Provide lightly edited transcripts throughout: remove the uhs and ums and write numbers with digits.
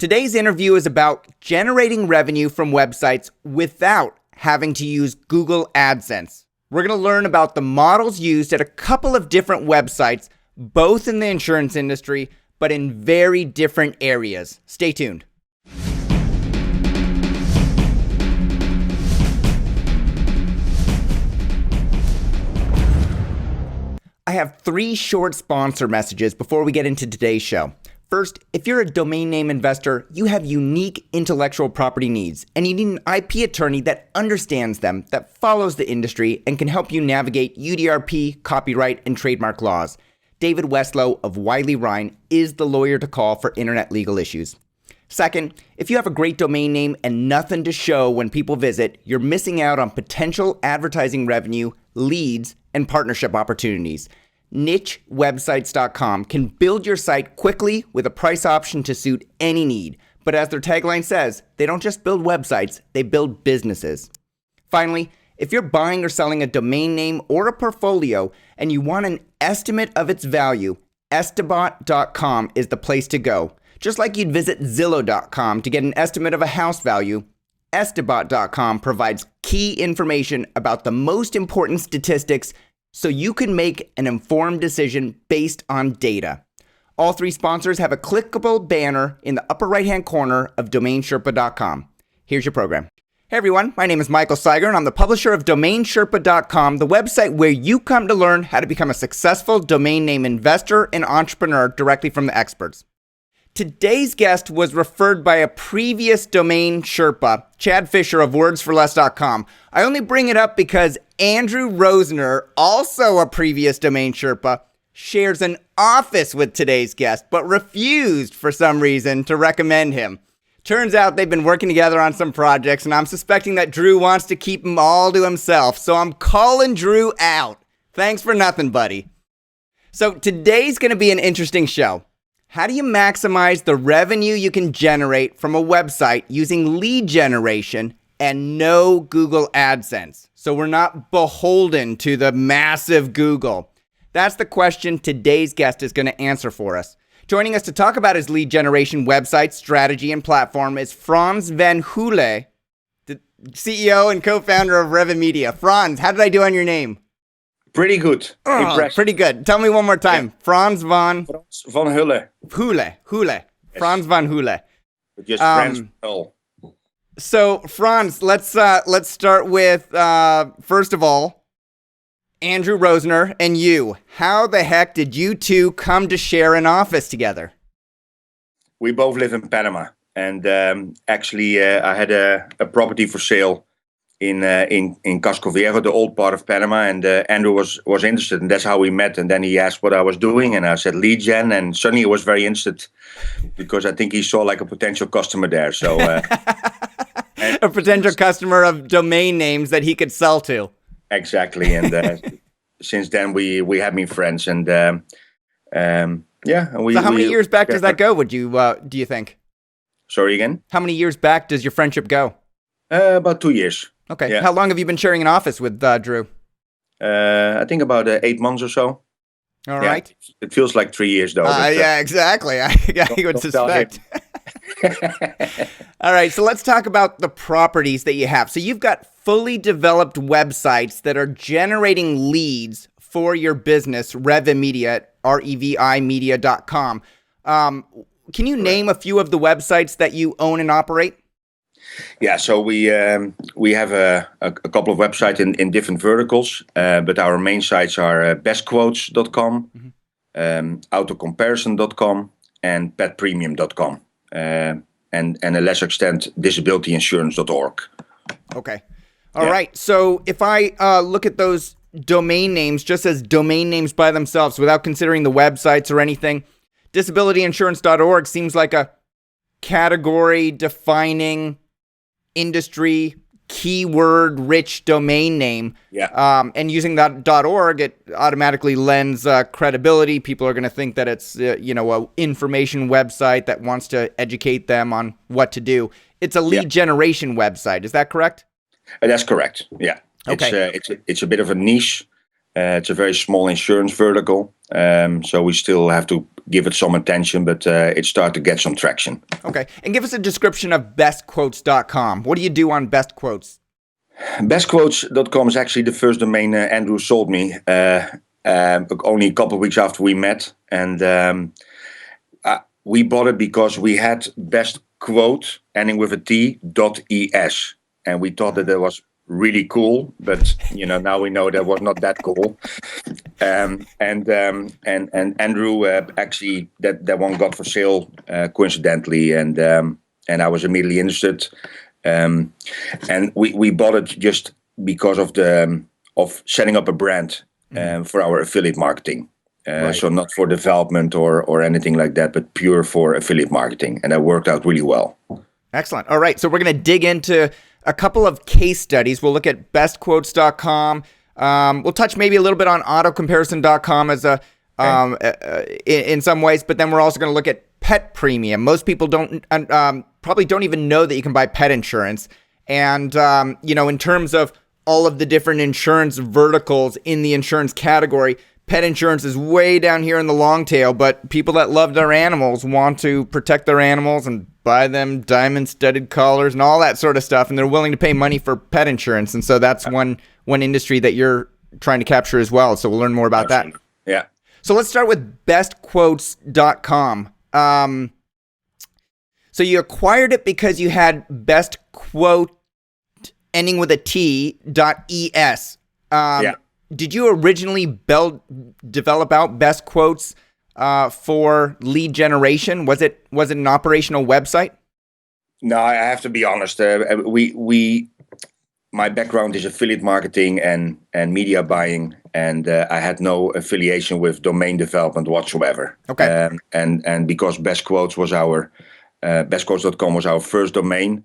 Today's interview is about generating revenue from websites without having to use Google AdSense. We're going to learn about the models used at a couple of different websites, both in the insurance industry, but in very different areas. Stay tuned. I have 3 short sponsor messages before we get into today's show. First, if you're a domain name investor, you have unique intellectual property needs, and you need an IP attorney that understands them, that follows the industry, and can help you navigate UDRP, copyright, and trademark laws. David Westlow of Wiley Ryan is the lawyer to call for internet legal issues. Second, if you have a great domain name and nothing to show when people visit, you're missing out on potential advertising revenue, leads, and partnership opportunities. NicheWebsites.com can build your site quickly with a price option to suit any need. But as their tagline says, they don't just build websites, they build businesses. Finally, if you're buying or selling a domain name or a portfolio and you want an estimate of its value, Estimate.com is the place to go. Just like you'd visit Zillow.com to get an estimate of a house value, Estimate.com provides key information about the most important statistics so you can make an informed decision based on data. All 3 sponsors have a clickable banner in the upper right-hand corner of DomainSherpa.com. Here's your program. Hey everyone, my name is Michael Seiger and I'm the publisher of DomainSherpa.com, the website where you come to learn how to become a successful domain name investor and entrepreneur directly from the experts. Today's guest was referred by a previous Domain Sherpa, Chad Fisher of WordsForLess.com. I only bring it up because Andrew Rosner, also a previous Domain Sherpa, shares an office with today's guest, but refused for some reason to recommend him. Turns out they've been working together on some projects, and I'm suspecting that Drew wants to keep them all to himself, so I'm calling Drew out. Thanks for nothing, buddy. So today's going to be an interesting show. How do you maximize the revenue you can generate from a website using lead generation and no Google AdSense? So we're not beholden to the massive Google. That's the question today's guest is going to answer for us. Joining us to talk about his lead generation website, strategy, and platform is Frans Van Hulle, the CEO and co-founder of Revimedia. Frans, how did I do on your name? Pretty good. Impressive. Pretty good. Tell me one more time. Yeah. Frans Van Hulle. Hulle. Yes. Frans Van Hulle. Just Frans Van Hulle. So, Frans, let's start with first of all, Andrew Rosner and you. How the heck did you two come to share an office together? We both live in Panama, and actually, I had a property for sale in Casco Viejo, the old part of Panama, and Andrew was interested, and that's how we met. And then he asked what I was doing, and I said lead gen, and suddenly he was very interested because I think he saw like a potential customer there. So a potential customer of domain names that he could sell to. Exactly, and since then we have been friends, and yeah. And so how many years back does that go? Do you think? Sorry again? How many years back does your friendship go? About 2 years. Okay. Yeah. How long have you been sharing an office with Drew? I think about 8 months or so. All right. It feels like 3 years though. Yeah, exactly. I would suspect. All right. So let's talk about the properties that you have. So you've got fully developed websites that are generating leads for your business, Revimedia at revimedia.com. Can you name a few of the websites that you own and operate? Yeah, so we have a couple of websites in different verticals, but our main sites are bestquotes.com, autocomparison.com, and petpremium.com, and a lesser extent disabilityinsurance.org. Okay. All right. So if I look at those domain names just as domain names by themselves without considering the websites or anything, disabilityinsurance.org seems like a category defining industry keyword rich domain name. Yeah. And using that .org, it automatically lends credibility. People are going to think that it's a information website that wants to educate them on what to do. It's a lead generation website. Is that correct? That's correct. Yeah. Okay. It's a bit of a niche It's a very small insurance vertical, so we still have to give it some attention, but it started to get some traction. Okay. And give us a description of bestquotes.com. What do you do on Best Quotes? Bestquotes.com is actually the first domain Andrew sold me only a couple of weeks after we met. And we bought it because we had Best Quote ending with a T.es. And we thought that was really cool, but now we know that was not that cool. And Andrew actually that one got for sale coincidentally, and I was immediately interested. And we bought it just because of setting up a brand for our affiliate marketing. Right. So not for development or anything like that, but pure for affiliate marketing, and that worked out really well. Excellent. All right, so we're going to dig into a couple of case studies. We'll look at bestquotes.com. We'll touch maybe a little bit on autocomparison.com as in some ways, but then we're also going to look at pet premium. Most people probably don't even know that you can buy pet insurance. And, in terms of all of the different insurance verticals in the insurance category, pet insurance is way down here in the long tail, but people that love their animals want to protect their animals and buy them diamond-studded collars and all that sort of stuff, and they're willing to pay money for pet insurance. And so that's one industry that you're trying to capture as well. So we'll learn more about that. Yeah. So let's start with bestquotes.com. So you acquired it because you had Best Quote ending with a T.es. Yeah. Did you originally develop out Best Quotes for lead generation? Was it an operational website? No, I have to be honest. My background is affiliate marketing and media buying, and I had no affiliation with domain development whatsoever. Okay. And because Best Quotes was bestquotes.com was our first domain.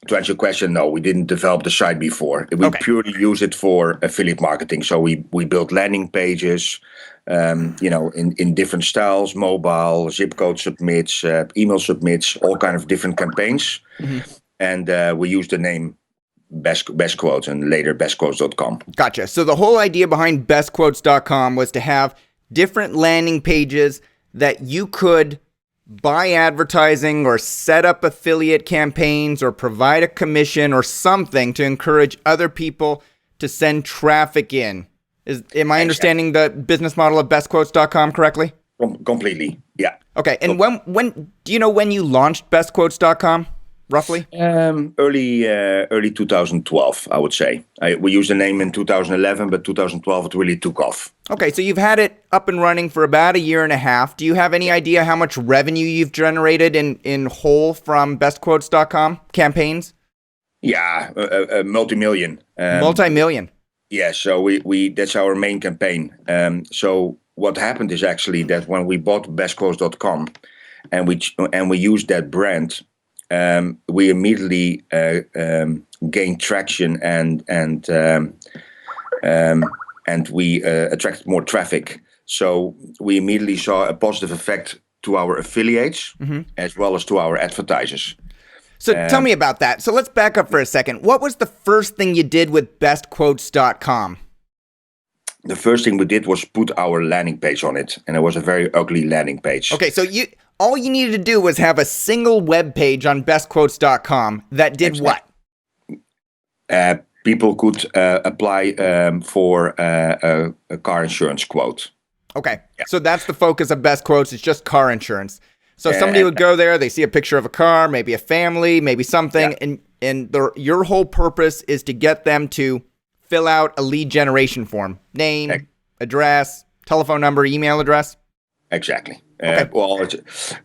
To answer your question, no, we didn't develop the site before. We purely use it for affiliate marketing. So we built landing pages, in different styles, mobile, zip code submits, email submits, all kind of different campaigns. Mm-hmm. And we used the name Best Quotes and later bestquotes.com. Gotcha. So the whole idea behind bestquotes.com was to have different landing pages that you could buy advertising or set up affiliate campaigns or provide a commission or something to encourage other people to send traffic in. Am I understanding the business model of bestquotes.com correctly? Completely, yeah. Okay, and when do you know when you launched bestquotes.com, roughly? Early 2012, I would say. We used the name in 2011, but 2012 it really took off. Okay, so you've had it up and running for about a year and a half. Do you have any idea how much revenue you've generated in whole from bestquotes.com campaigns? Yeah, multi-million. Multi-million. Yeah, so we that's our main campaign. So what happened is actually that when we bought bestquotes.com and we used that brand, we immediately gained traction and we attracted more traffic. So we immediately saw a positive effect to our affiliates as well as to our advertisers. So tell me about that. So let's back up for a second. What was the first thing you did with bestquotes.com? The first thing we did was put our landing page on it, and it was a very ugly landing page. Okay, so all you needed to do was have a single web page on bestquotes.com that did what? People could apply for a car insurance quote. Okay, yeah. So that's the focus of Best Quotes. It's just car insurance. So somebody would go there, they see a picture of a car, maybe a family, maybe something, and your whole purpose is to get them to fill out a lead generation form. Name, address, telephone number, email address. Exactly. Okay.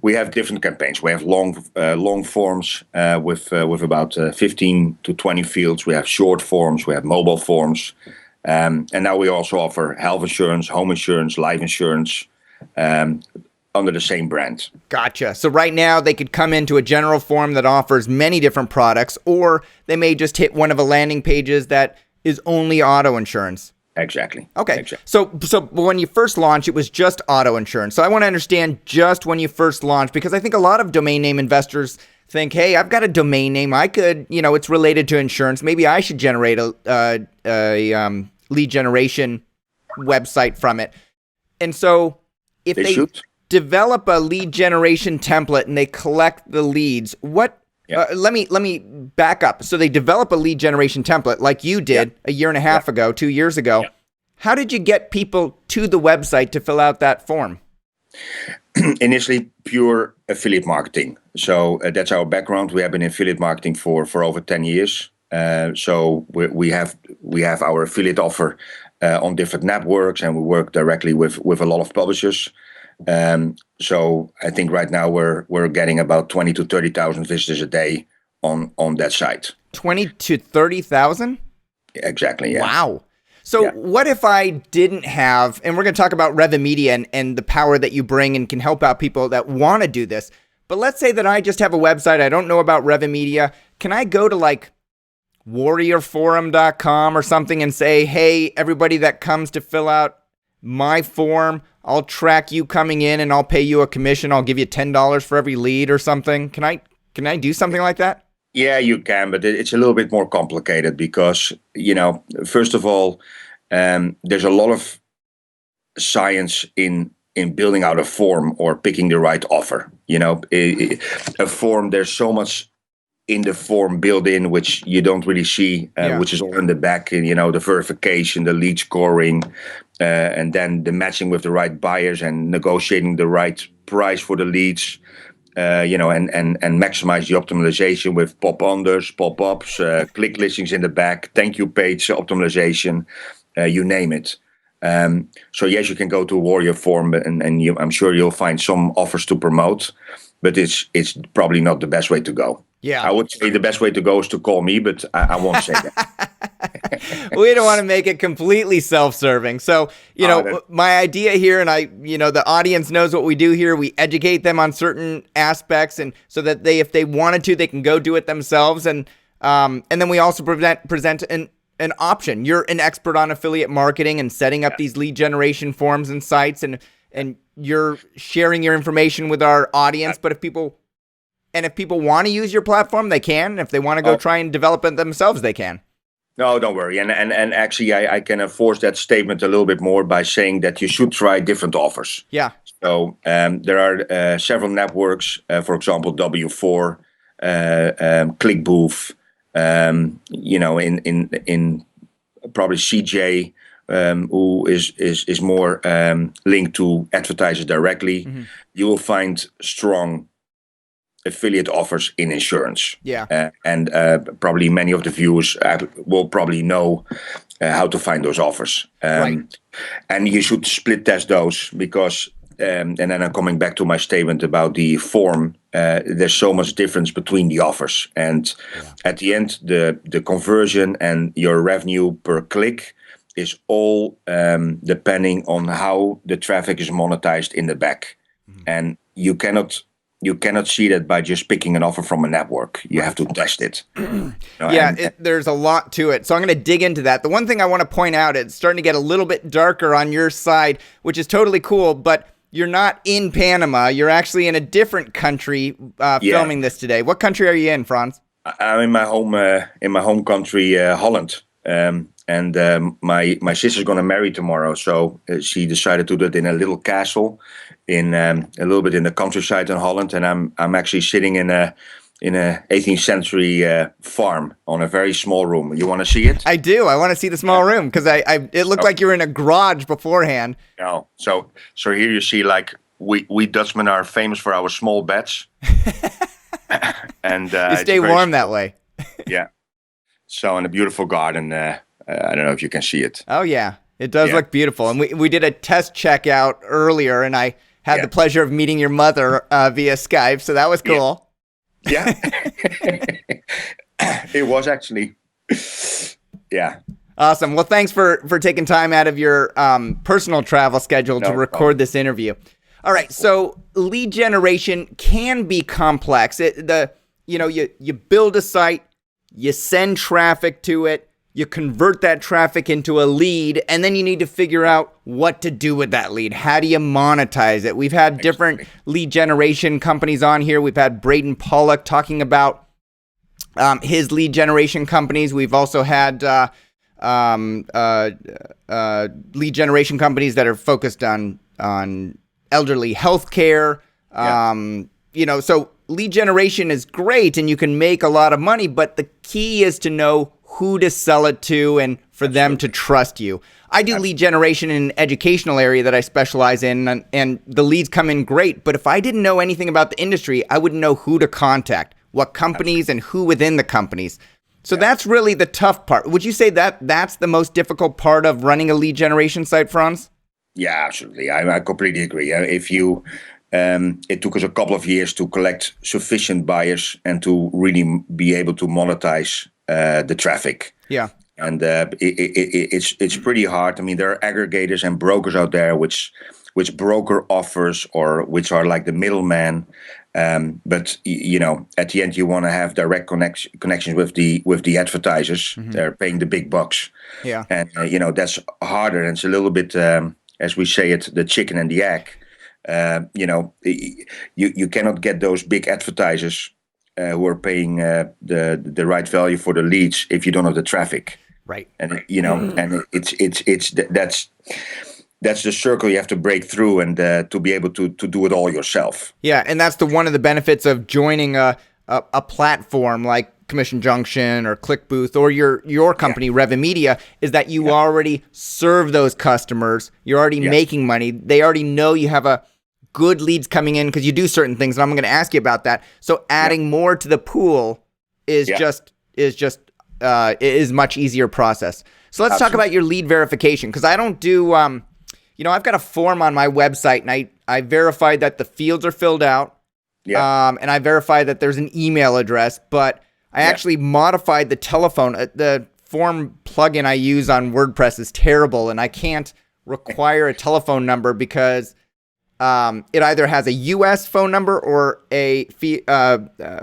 We have different campaigns. We have long forms with about 15 to 20 fields. We have short forms. We have mobile forms. And now we also offer health insurance, home insurance, life insurance under the same brand. Gotcha. So right now they could come into a general form that offers many different products, or they may just hit one of the landing pages that is only auto insurance. Exactly. Okay. Exactly. So when you first launched, it was just auto insurance. So I want to understand just when you first launched, because I think a lot of domain name investors think, hey, I've got a domain name. I could, it's related to insurance. Maybe I should generate a lead generation website from it. And so if they develop a lead generation template and they collect the leads, let me back up. So they develop a lead generation template like you did a year and a half ago, 2 years ago. How did you get people to the website to fill out that form? Initially, pure affiliate marketing. So that's our background. We have been in affiliate marketing for over 10 years. So we have our affiliate offer on different networks, and we work directly with a lot of publishers. So I think right now we're getting about 20 to 30,000 visitors a day on that site. 20 to 30,000? Exactly. Yeah. Wow. So what if I didn't have, and we're going to talk about Revimedia and the power that you bring and can help out people that want to do this. But let's say that I just have a website. I don't know about Revimedia. Can I go to like warriorforum.com or something and say, hey, everybody that comes to fill out my form, I'll track you coming in and I'll pay you a commission. I'll give you $10 for every lead or something. Can I do something like that? Yeah, you can, but it's a little bit more complicated because, first of all, there's a lot of science in building out a form or picking the right offer. A form, there's so much in the form built in which you don't really see, which is all in the back, and the verification, the lead scoring, and then the matching with the right buyers and negotiating the right price for the leads. And maximize the optimization with pop-unders, pop-ups, click listings in the back, thank you page optimization, you name it. So yes, you can go to a Warrior Forum, and I'm sure you'll find some offers to promote, but it's probably not the best way to go. Yeah, I would say the best way to go is to call me, but I won't say that. We don't want to make it completely self-serving. So, my idea here, and the audience knows what we do here. We educate them on certain aspects, and so that if they wanted to, they can go do it themselves. And then we also present an option. You're an expert on affiliate marketing and setting up these lead generation forms and sites, and you're sharing your information with our audience. But if people want to use your platform, they can. If they want to go try and develop it themselves, they can. No, don't worry. And actually, I can enforce that statement a little bit more by saying that you should try different offers. Yeah. So there are several networks, for example, W4, ClickBooth, in probably CJ, who is more linked to advertisers directly. Mm-hmm. You will find strong affiliate offers in insurance. Yeah. And probably many of the viewers will probably know how to find those offers. Right. And you should split test those because, and then I'm coming back to my statement about the form, there's so much difference between the offers. And at the end, the conversion and your revenue per click is all depending on how the traffic is monetized in the back. Mm-hmm. And you cannot see that by just picking an offer from a network. You have to test it. There's a lot to it. So I'm going to dig into that. The one thing I want to point out, it's starting to get a little bit darker on your side, which is totally cool, but you're not in Panama. You're actually in a different country filming this today. What country are you in, Frans? I'm in my home country, Holland. And my sister's going to marry tomorrow, so she decided to do it in a little castle, in a little bit in the countryside in Holland. And I'm actually sitting in a 18th century farm on a very small room. You want to see it? I do. I want to see the small room because it looked like you were in a garage beforehand. No, so here you see, like, we Dutchmen are famous for our small beds, and you stay warm that way. Yeah. So in a beautiful garden. I don't know if you can see it. Oh, yeah. It does look beautiful. And we did a test checkout earlier, and I had the pleasure of meeting your mother via Skype, so that was cool. Yeah. It was actually. Yeah. Awesome. Well, thanks for taking time out of your personal travel schedule to record this interview. All right. So lead generation can be complex. You build a site, you send traffic to it, you convert that traffic into a lead, and then you need to figure out what to do with that lead. How do you monetize it? We've had different lead generation companies on here. We've had Braden Pollock talking about his lead generation companies. We've also had lead generation companies that are focused on elderly healthcare. So lead generation is great and you can make a lot of money, but the key is to know who to sell it to and for them to trust you. I do lead generation in an educational area that I specialize in, and the leads come in great. But if I didn't know anything about the industry, I wouldn't know who to contact, what companies and who within the companies. So that's really the tough part. Would you say that that's the most difficult part of running a lead generation site, Frans? Yeah, absolutely. I completely agree. It took us a couple of years to collect sufficient buyers and to really be able to monetize the traffic. Yeah. And it's pretty hard. I mean, there are aggregators and brokers out there which broker offers or which are like the middleman. But at the end, you want to have direct connections with the advertisers. Mm-hmm. They're paying the big bucks. Yeah. And that's harder. And it's a little bit, as we say it, the chicken and the egg. You cannot get those big advertisers who are paying the right value for the leads if you don't have the traffic. Right. And and that's the circle you have to break through and to be able to do it all yourself. Yeah, and that's one of the benefits of joining a platform like Commission Junction or ClickBooth or your company, Revimedia, is that you already serve those customers. You're already making money. They already know you have a good leads coming in because you do certain things, and I'm going to ask you about that. So adding more to the pool is much easier process. So let's talk about your lead verification, because I don't do I've got a form on my website, and I verified that the fields are filled out. Yeah. And I verified that there's an email address, but I actually modified the telephone. The form plugin I use on WordPress is terrible, and I can't require a telephone number because it either has a U.S. phone number or a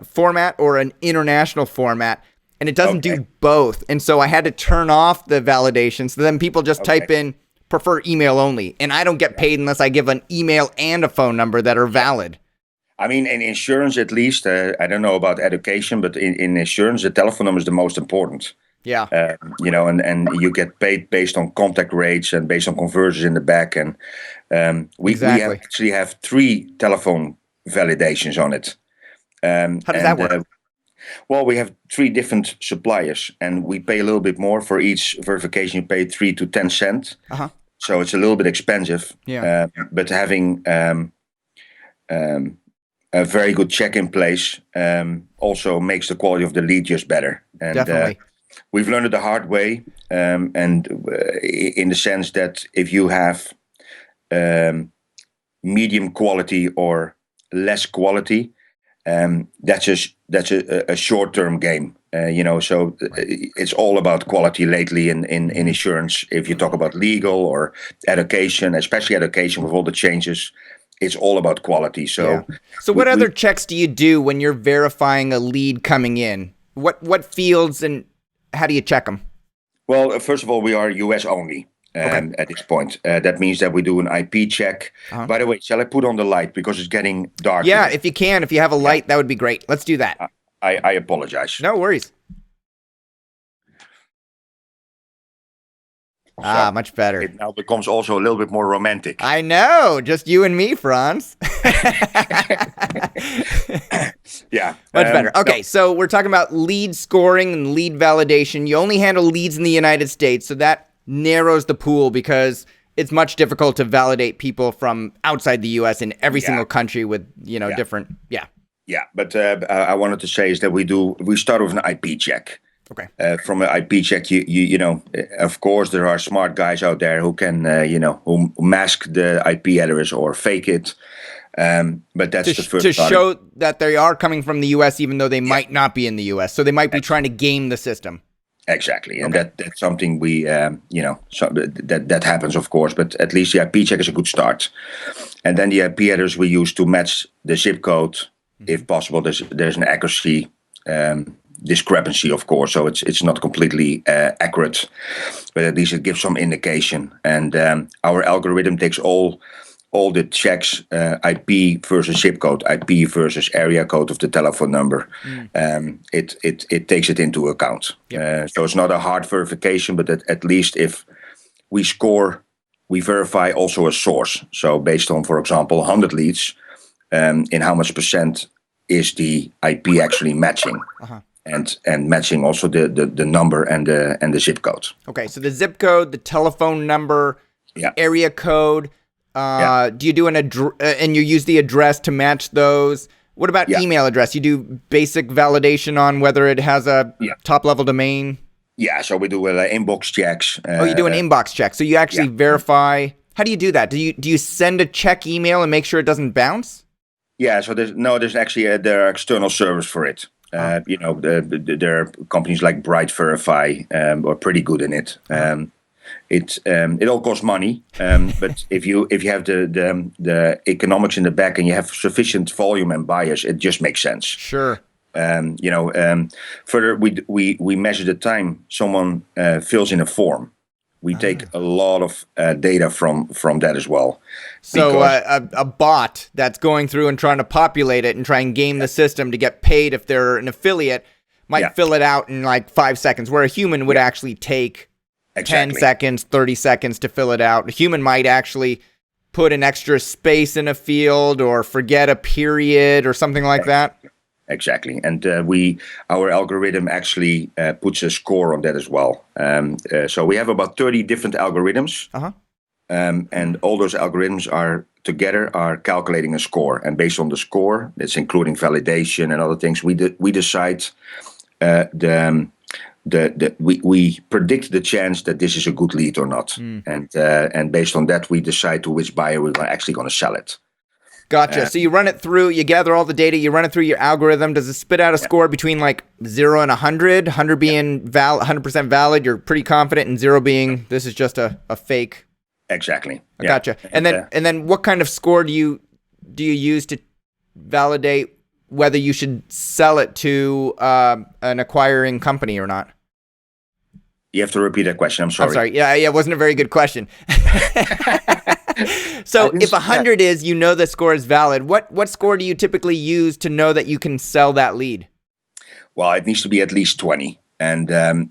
format or an international format, and it doesn't do both. And so I had to turn off the validation, so then people just type in prefer email only, and I don't get paid unless I give an email and a phone number that are valid. I mean, in insurance, at least, I don't know about education, but in insurance, the telephone number is the most important. Yeah. And you get paid based on contact rates and based on conversions in the back. And we actually have 3 telephone validations on it. How does that work? Well, we have 3 different suppliers, and we pay a little bit more for each verification. You pay 3 to 10 cents. Uh-huh. So it's a little bit expensive. Yeah. But having a very good check in place also makes the quality of the lead just better. And definitely. We've learned it the hard way, and in the sense that if you have medium quality or less quality, that's a short-term game. So it's all about quality lately in insurance. If you talk about legal or education, especially education with all the changes, it's all about quality. So what other checks do you do when you're verifying a lead coming in? What fields and how do you check them? Well, first of all, we are US only at this point. That means that we do an IP check. Uh-huh. By the way, shall I put on the light because it's getting dark? Yeah, if you can. If you have a light, that would be great. Let's do that. I apologize. No worries. Much better. It now becomes also a little bit more romantic. I know. Just you and me, Frans. Yeah. Much better. Okay, so we're talking about lead scoring and lead validation. You only handle leads in the United States, so that narrows the pool because it's much difficult to validate people from outside the U.S. in every single country with, different. Yeah. Yeah, but I wanted to say is that we start with an IP check. Okay. From an IP check, you know, of course, there are smart guys out there who can, who mask the IP address or fake it. But that's the first to show that they are coming from the U.S., even though they might not be in the U.S. So they might be trying to game the system. Exactly, and that's something we, that happens, of course. But at least the IP check is a good start. And then the IP address we use to match the zip code, if possible. There's an accuracy discrepancy, of course, so it's not completely accurate, but at least it gives some indication. And our algorithm takes all all the checks, IP versus zip code, IP versus area code of the telephone number. It takes it into account. Yep. So it's not a hard verification, but at least if we score, we verify also a source. So based on, for example, 100 leads, in how much percent is the IP actually matching, and matching also the number and the zip code. Okay, so the zip code, the telephone number, area code. Do you do and you use the address to match those? What about email address? You do basic validation on whether it has a top level domain? Yeah, so we do inbox checks. You do an inbox check. So you actually verify. How do you do that? Do you send a check email and make sure it doesn't bounce? Yeah, so there's actually there are external servers for it. There are companies like Bright Verify are pretty good in it. It all costs money, but if you have the economics in the back and you have sufficient volume and buyers, it just makes sense. Sure. Further, we measure the time someone fills in a form. We take a lot of data from that as well. So a bot that's going through and trying to populate it and try and game the system to get paid if they're an affiliate might fill it out in like 5 seconds, where a human would actually take 10 seconds, 30 seconds to fill it out. A human might actually put an extra space in a field or forget a period or something like that. Exactly, and our algorithm actually puts a score on that as well. So we have about 30 different algorithms, and all those algorithms are calculating a score. And based on the score, that's including validation and other things, we decide we predict the chance that this is a good lead or not, and based on that, we decide to which buyer we're actually going to sell it. Gotcha. So you run it through, you gather all the data, you run it through your algorithm. Does it spit out a score between like 0 and 100? 100 being 100% valid, you're pretty confident, and 0 being this is just a fake. Exactly. Gotcha. And then what kind of score do you use to validate whether you should sell it to an acquiring company or not? You have to repeat that question. I'm sorry. I'm sorry. Yeah, it wasn't a very good question. So if 100 is, the score is valid, what score do you typically use to know that you can sell that lead? Well, it needs to be at least 20. And,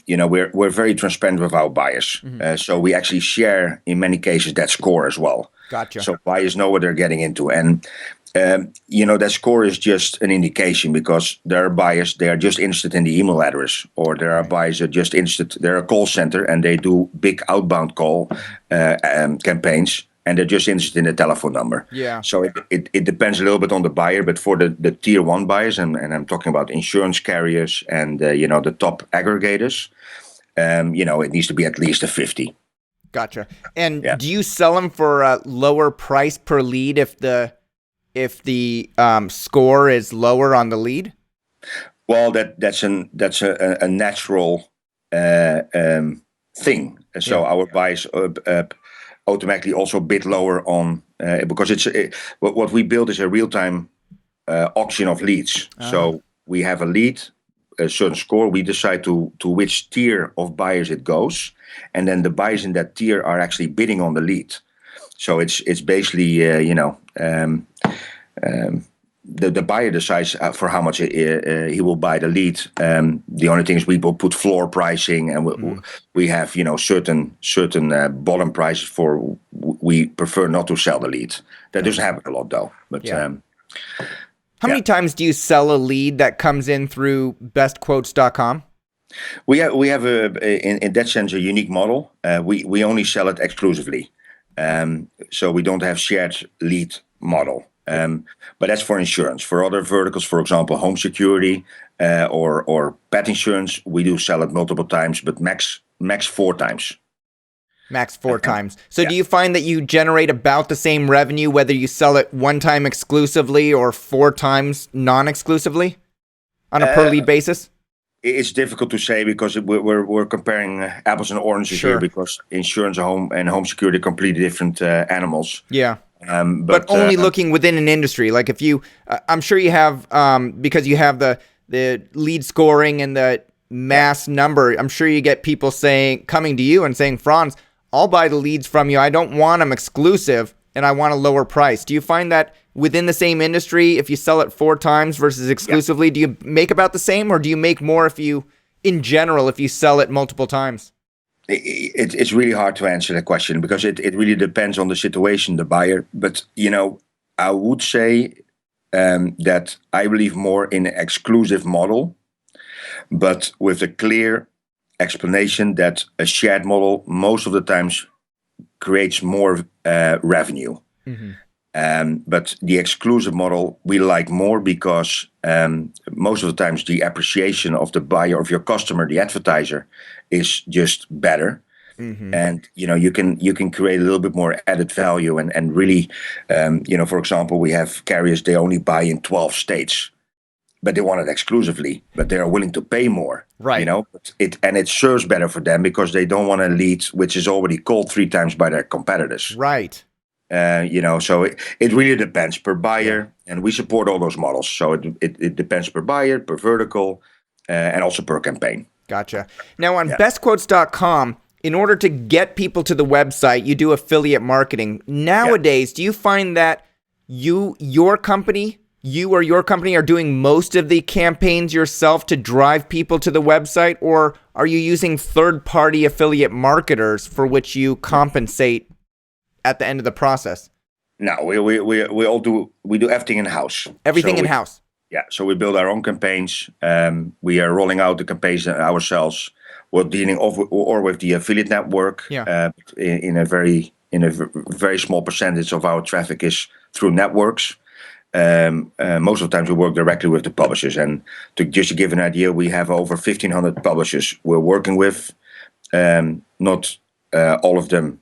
we're very transparent with our buyers. So we actually share, in many cases, that score as well. Gotcha. So buyers know what they're getting into. And, that score is just an indication, because there are buyers, they are just interested in the email address, or there are buyers that are just interested, they're a call center and they do big outbound call campaigns, and they're just interested in the telephone number. Yeah. So it depends a little bit on the buyer, but for the tier 1 buyers, and I'm talking about insurance carriers and, the top aggregators, it needs to be at least a 50. Gotcha. And do you sell them for a lower price per lead if the score is lower on the lead? Well, that's a natural thing. So our buyers automatically also bid lower on because what we build is a real-time auction of leads. So we have a lead, a certain score. We decide to which tier of buyers it goes, and then the buyers in that tier are actually bidding on the lead. So it's basically the buyer decides for how much he will buy the lead. The only thing is we will put floor pricing, and we have certain bottom prices for. We prefer not to sell the lead. That doesn't happen a lot though. But how many times do you sell a lead that comes in through bestquotes.com? We have in that sense a unique model. We only sell it exclusively. So we don't have shared lead model. But that's for insurance. For other verticals, for example, home security or pet insurance, we do sell it multiple times, but max 4 times. Max 4 times. So do you find that you generate about the same revenue whether you sell it 1 time exclusively or 4 times non-exclusively on a per lead basis? It's difficult to say, because we're comparing apples and oranges here, because insurance and home security are completely different animals. Yeah. But only looking within an industry. Like if you, I'm sure you have, because you have the lead scoring and the mass number, I'm sure you get people coming to you and saying, Frans, I'll buy the leads from you. I don't want them exclusive. and I want a lower price. Do you find that within the same industry, if you sell it 4 times versus exclusively, do you make about the same, or do you make more if you sell it multiple times? It's really hard to answer that question because it really depends on the situation, the buyer. But, I would say that I believe more in an exclusive model, but with a clear explanation that a shared model most of the times creates more revenue. But the exclusive model we like more because most of the times the appreciation of the buyer, of your customer, the advertiser, is just better. And you can create a little bit more added value and really, for example, we have carriers, they only buy in 12 states, but they want it exclusively, but they are willing to pay more. Right. It serves better for them because they don't want a lead which is already called 3 times by their competitors. Right. So it really depends per buyer, and we support all those models. So it depends per buyer, per vertical, and also per campaign. Gotcha. Now on bestquotes.com, in order to get people to the website, you do affiliate marketing. Nowadays, do you find that your company are doing most of the campaigns yourself to drive people to the website, or are you using third-party affiliate marketers for which you compensate at the end of the process? No, we do everything in-house. Everything in-house. Yeah, so we build our own campaigns. We are rolling out the campaigns ourselves. We're dealing with the affiliate network. In a very small percentage of our traffic is through networks. Most of the times we work directly with the publishers. And to give an idea, we have over 1,500 publishers we're working with. Not all of them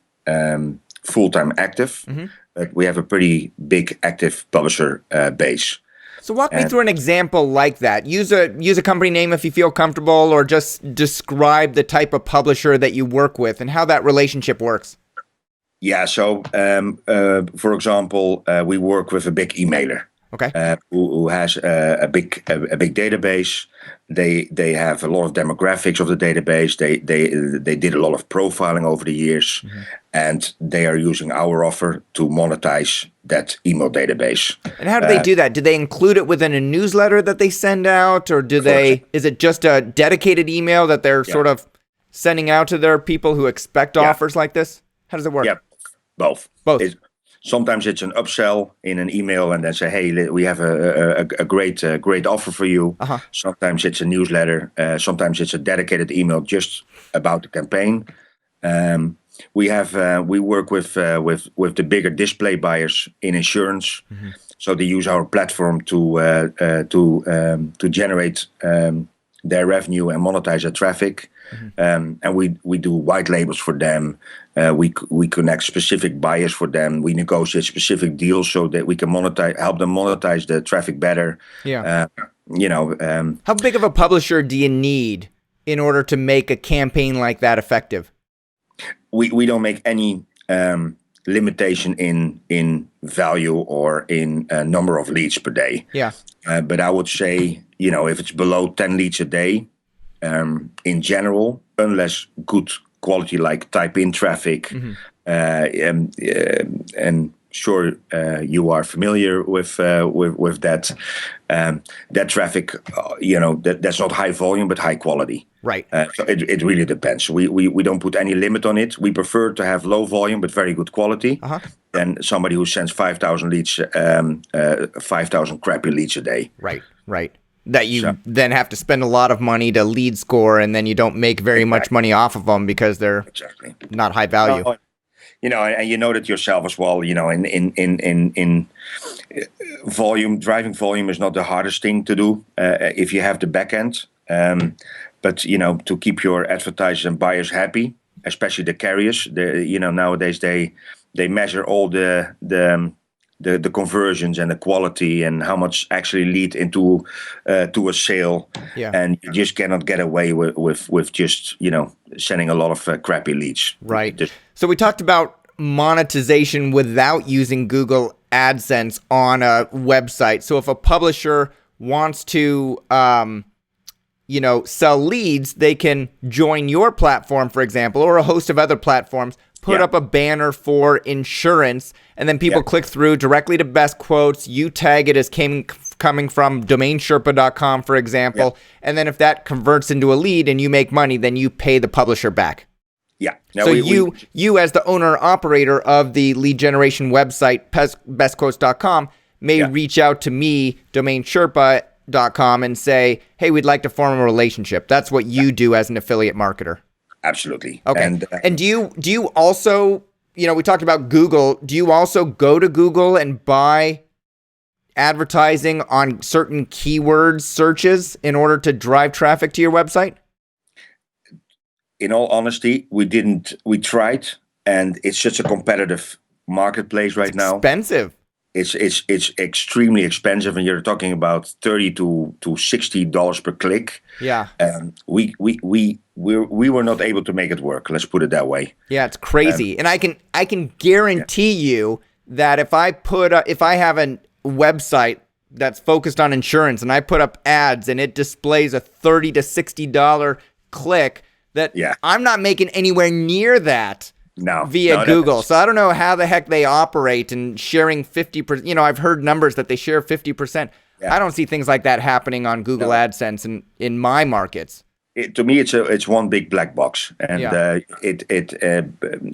full-time active, but we have a pretty big active publisher base. So walk me through an example like that. Use a company name if you feel comfortable, or just describe the type of publisher that you work with and how that relationship works. Yeah, so for example, we work with a big emailer. Okay. Who has a big database. They have a lot of demographics of the database. They did a lot of profiling over the years, and they are using our offer to monetize that email database. And how do they do that? Do they include it within a newsletter that they send out, or is it just a dedicated email that they're sort of sending out to their people who expect offers like this? How does it work? Yeah, both. Sometimes it's an upsell in an email and then say, hey, we have a great offer for you. Sometimes it's a newsletter. Sometimes it's a dedicated email just about the campaign. We work with the bigger display buyers in insurance. So they use our platform to generate their revenue and monetize their traffic. And we do white labels for them. We connect specific buyers for them. We negotiate specific deals so that we can help them monetize the traffic better. Yeah. How big of a publisher do you need in order to make a campaign like that effective? We don't make any limitation in value or in number of leads per day. Yeah. But I would say, if it's below 10 leads a day, in general, unless good quality like type-in traffic, and sure you are familiar with that. That traffic, that's not high volume but high quality. Right. So it really depends. We don't put any limit on it. We prefer to have low volume but very good quality than somebody who sends 5,000 leads, 5,000 crappy leads a day. Right. That you then have to spend a lot of money to lead score, and then you don't make very much money off of them because they're not high value. And you know that yourself as well. In volume, driving volume is not the hardest thing to do if you have the back end. But to keep your advertisers and buyers happy, especially the carriers, nowadays they measure all the conversions and the quality and how much actually lead into to a sale. And you just cannot get away with just sending a lot of crappy leads. Right. So we talked about monetization without using Google AdSense on a website. So if a publisher wants to sell leads, they can join your platform, for example, or a host of other platforms, put up a banner for insurance, and then people click through directly to Best Quotes. You tag it as coming from domainsherpa.com, for example. And then if that converts into a lead and you make money, then you pay the publisher back. Yeah. Now so you as the owner operator of the lead generation website, bestquotes.com, may reach out to me, domainsherpa.com, and say, hey, we'd like to form a relationship. That's what you do as an affiliate marketer. Absolutely. Okay. And do you also, we talked about Google. Do you also go to Google and buy advertising on certain keyword searches in order to drive traffic to your website? In all honesty, we tried, and it's such a competitive marketplace right now. Expensive. It's extremely expensive, and you're talking about $30 to $60 per click. Yeah. We were not able to make it work. Let's put it that way. Yeah, it's crazy, and I can guarantee you that if I have a website that's focused on insurance and I put up ads and it displays a $30 to $60 click, that I'm not making anywhere near that. Via Google. So I don't know how the heck they operate and sharing 50%. I've heard numbers that they share 50%. I don't see things like that happening on Google AdSense in my markets. To me, it's one big black box, and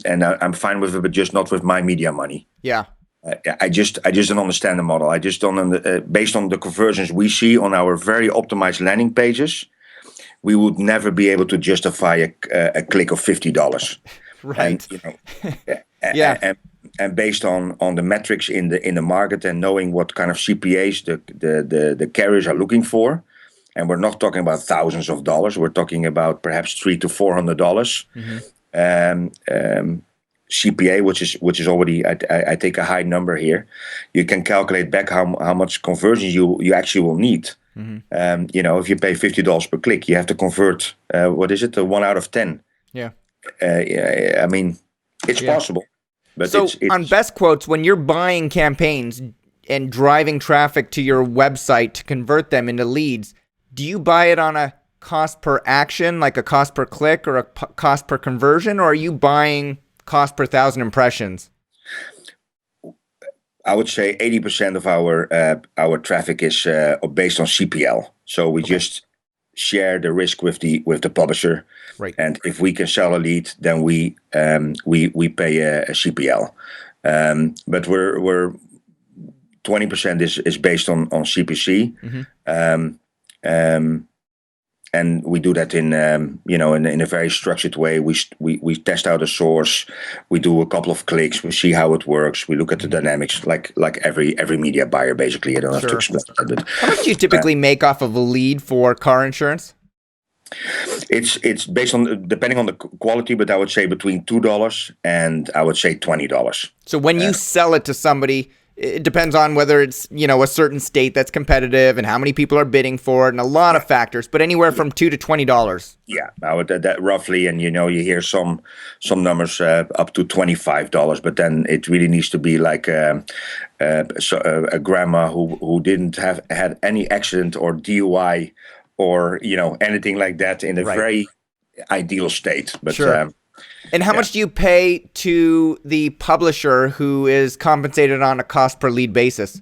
and I'm fine with it, but just not with my media money. Yeah. I just don't understand the model. I just don't. Based on the conversions we see on our very optimized landing pages, we would never be able to justify a click of $50. Right. And, and based on the metrics in the market and knowing what kind of CPAs the carriers are looking for, and we're not talking about thousands of dollars, we're talking about perhaps $300 to $400 CPA, which is already I take a high number here. You can calculate back how much conversion you actually will need. If you pay $50 per click, you have to convert 1 out of 10. Yeah. I mean, it's possible. But so it's on Best Quotes, when you're buying campaigns and driving traffic to your website to convert them into leads, do you buy it on a cost per action, like a cost per click or a cost per conversion, or are you buying cost per 1,000 impressions? I would say 80% of our traffic is based on CPL. So we just share the risk with the publisher, right? And if we can sell a lead, then we pay a CPL. But we're 20% is based on CPC, and we do that in a very structured way. We test out a source, we do a couple of clicks, we see how it works, we look at the dynamics, like every media buyer basically. I don't have to explain that. But how much do you typically make off of a lead for car insurance? It's based on depending on the quality, but I would say between $2 and I would say $20. So when you sell it to somebody, it depends on whether it's, a certain state that's competitive and how many people are bidding for it and a lot of factors, but anywhere from $2 to $20. Yeah, I would that roughly, and you hear some numbers up to $25, but then it really needs to be like a grandma who didn't had any accident or DUI or anything like that in a very ideal state. But and how much do you pay to the publisher who is compensated on a cost per lead basis?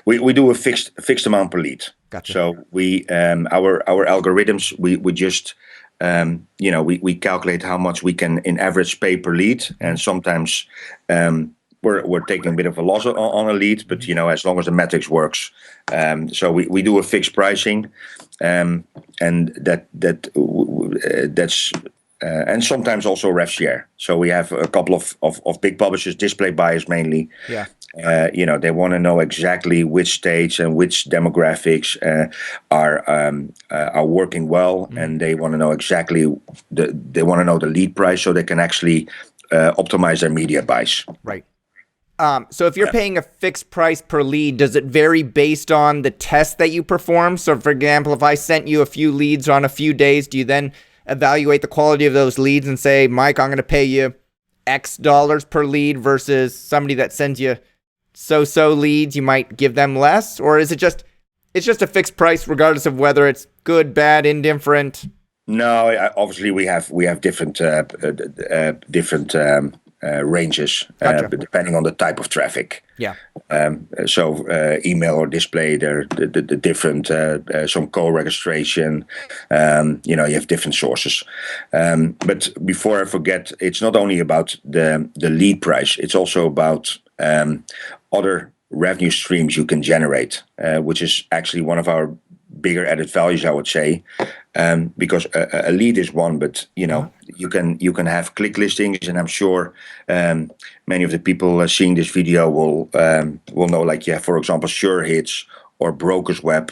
We do a fixed amount per lead. Gotcha. So we our algorithms we just we calculate how much we can in average pay per lead, and sometimes we're taking a bit of a loss on a lead, but as long as the metrics works, so we do a fixed pricing, and that's. And sometimes also rev share. So we have a couple of big publishers, display buyers mainly. Yeah. They want to know exactly which states and which demographics are working well, and they want to know exactly they want to know the lead price so they can actually optimize their media buys. Right. So if you're paying a fixed price per lead, does it vary based on the test that you perform? So for example, if I sent you a few leads on a few days, do you then evaluate the quality of those leads and say, Mike, I'm going to pay you X dollars per lead versus somebody that sends you so-so leads, you might give them less? Or is it just it's just a fixed price regardless of whether it's good, bad, indifferent. No, obviously we have different ranges Gotcha. depending on the type of traffic. Yeah. So email or display, there the different some co-registration. You have different sources. But before I forget, it's not only about the lead price. It's also about other revenue streams you can generate, which is actually one of our bigger added values, I would say, because a lead is one, but you can have click listings, and I'm sure many of the people seeing this video will know, like, for example, Sure Hits or Brokers Web,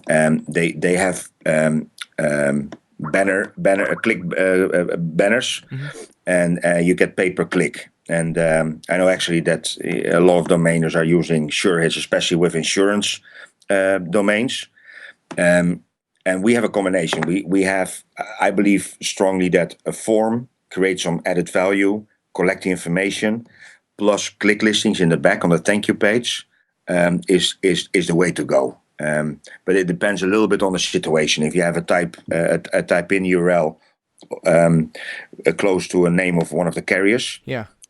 they have click banners, and you get pay per click. And I know actually that a lot of domainers are using Sure Hits, especially with insurance domains. And we have a combination. We have, I believe strongly that a form creates some added value, collect the information, plus click listings in the back on the thank you page is the way to go. But it depends a little bit on the situation. If you have a type in URL close to a name of one of the carriers,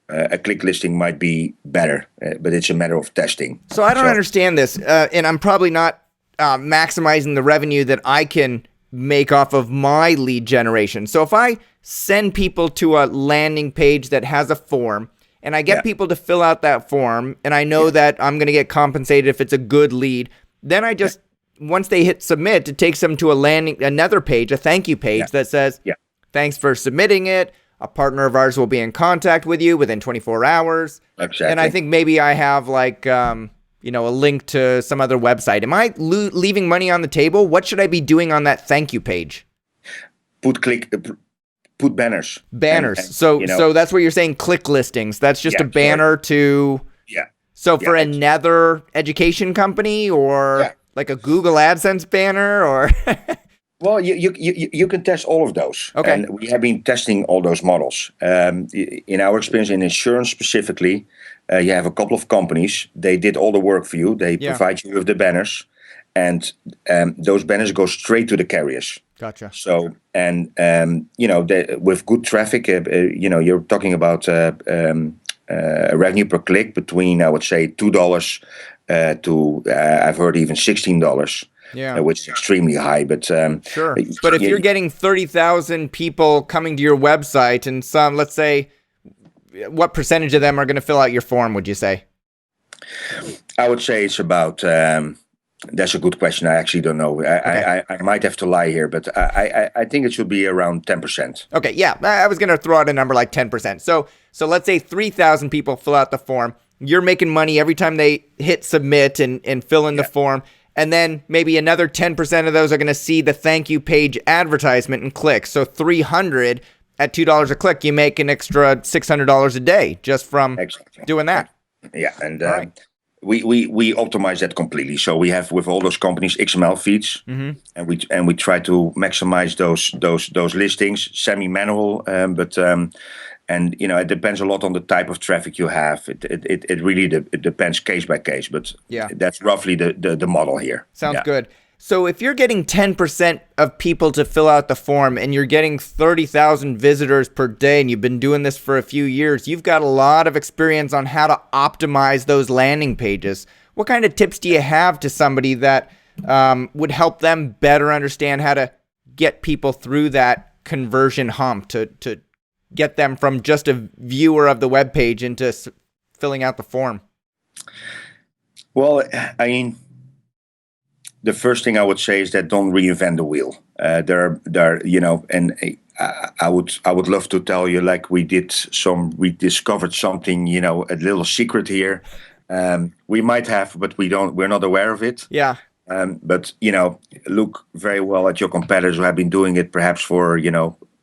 a click listing might be better, but it's a matter of testing. So I don't understand this, and I'm probably not maximizing the revenue that I can make off of my lead generation. So if I send people to a landing page that has a form, and I get people to fill out that form, and I know that I'm going to get compensated if it's a good lead, then I just, once they hit submit, it takes them to another page, a thank you page that says, thanks for submitting it. A partner of ours will be in contact with you within 24 hours. Exactly. And I think maybe I have like, a link to some other website. Am I leaving money on the table? What should I be doing on that thank you page? Put banners. Banners. And, so that's what you're saying, click listings. That's just a banner to... Yeah. So for another education company or like a Google AdSense banner or... Well, you can test all of those. Okay. And we have been testing all those models. In our experience in insurance specifically, you have a couple of companies. They did all the work for you. They provide you with the banners. And those banners go straight to the carriers. Gotcha. So, and, with good traffic, you're talking about revenue per click between, I would say, $2 to, I've heard even $16. Which is extremely high, but sure. But if you're getting 30,000 people coming to your website, and some, let's say, what percentage of them are going to fill out your form? Would you say? I would say it's about. That's a good question. I actually don't know. I might have to lie here, but I think it should be around 10%. Okay, yeah, I was going to throw out a number like 10%. So let's say 3,000 people fill out the form. You're making money every time they hit submit and fill in the form. And then maybe another 10% of those are going to see the thank you page advertisement and click. So 300 at $2 a click, you make an extra $600 a day just from doing that. Yeah, and we optimize that completely. So we have with all those companies XML feeds, and we try to maximize those listings, semi-manual, but. And it depends a lot on the type of traffic you have. It really depends case by case, but that's roughly the model here. Sounds good. So if you're getting 10% of people to fill out the form and you're getting 30,000 visitors per day, and you've been doing this for a few years, you've got a lot of experience on how to optimize those landing pages. What kind of tips do you have to somebody that would help them better understand how to get people through that conversion hump to get them from just a viewer of the web page into filling out the form? Well, I mean, the first thing I would say is that don't reinvent the wheel. And I would love to tell you like we discovered something, a little secret here. We might have, but we're not aware of it. Yeah. But look very well at your competitors who have been doing it perhaps for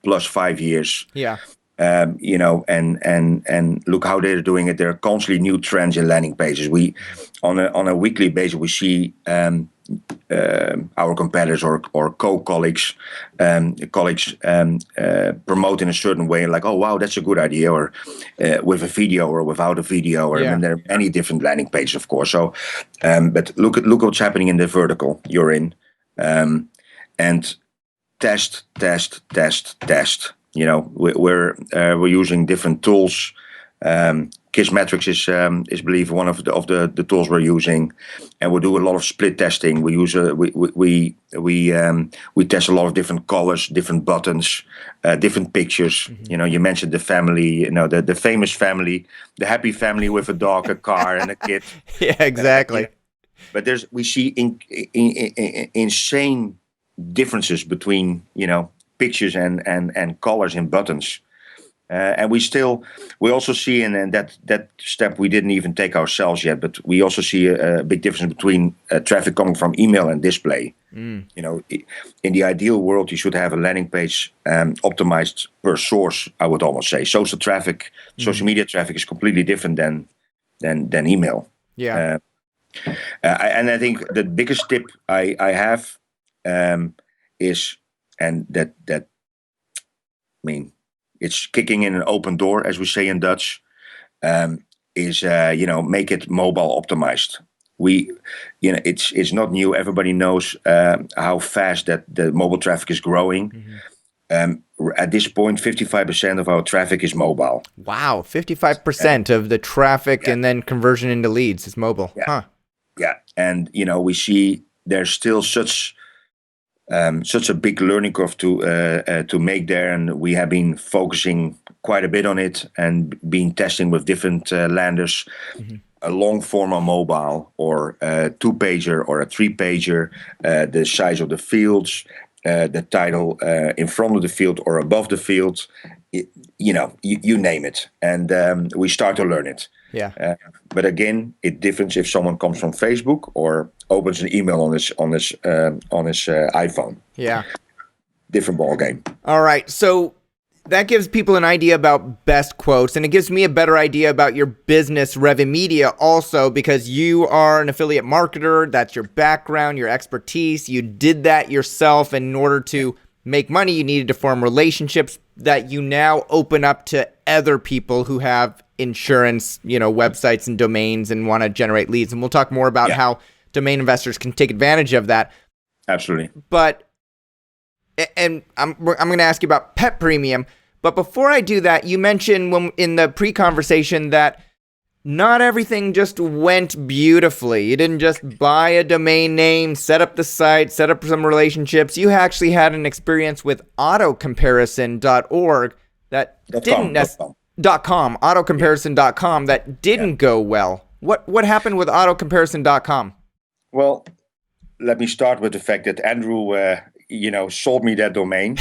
plus 5 years. Yeah. and look how they're doing it. There are constantly new trends in landing pages. We, on a weekly basis, we see our competitors or co-colleagues, promote in a certain way, like, oh wow, that's a good idea, or with a video or without a video, or I mean, there are many different landing pages, of course. So, but look what's happening in the vertical you're in, and test. We're using different tools. Kissmetrics is believe one of the tools we're using, and we do a lot of split testing. We use we test a lot of different colors, different buttons, different pictures. You mentioned the family, the famous family, the happy family with a dog, a car, and a kid. Yeah, exactly. But we see insane differences between pictures and colors in buttons. And we also see, and that step we didn't even take ourselves yet, but we also see a big difference between traffic coming from email and display. In the ideal world, you should have a landing page optimized per source, I would almost say. Social media traffic is completely different than email. Yeah. And I think the biggest tip I have is, and that I mean, it's kicking in an open door, as we say in Dutch, is make it mobile optimized. It's not new. Everybody knows how fast that the mobile traffic is growing. At this point, 55% of our traffic is mobile. Wow, 55% of the traffic and then conversion into leads is mobile. Yeah. Huh. Yeah, and we see there's still such a big learning curve to make there, and we have been focusing quite a bit on it and been testing with different landers, a long form on mobile, or a 2-pager or a 3-pager, the size of the fields, the title in front of the field or above the field, you name it, and we start to learn it. Yeah. But again, it differs if someone comes from Facebook or opens an email on his iPhone. Yeah. Different ball game. All right. So that gives people an idea about best quotes, and it gives me a better idea about your business, Revimedia, also, because you are an affiliate marketer. That's your background, your expertise. You did that yourself. In order to make money, you needed to form relationships that you now open up to other people who have insurance, websites and domains and want to generate leads. And we'll talk more about how domain investors can take advantage of that. Absolutely. But, and I'm going to ask you about Pet Premium. But before I do that, you mentioned in the pre-conversation that not everything just went beautifully. You didn't just buy a domain name, set up the site, set up some relationships. You actually had an experience with autocomparison.org that autocomparison.com that didn't go well. What happened with autocomparison.com? Well, let me start with the fact that Andrew, sold me that domain.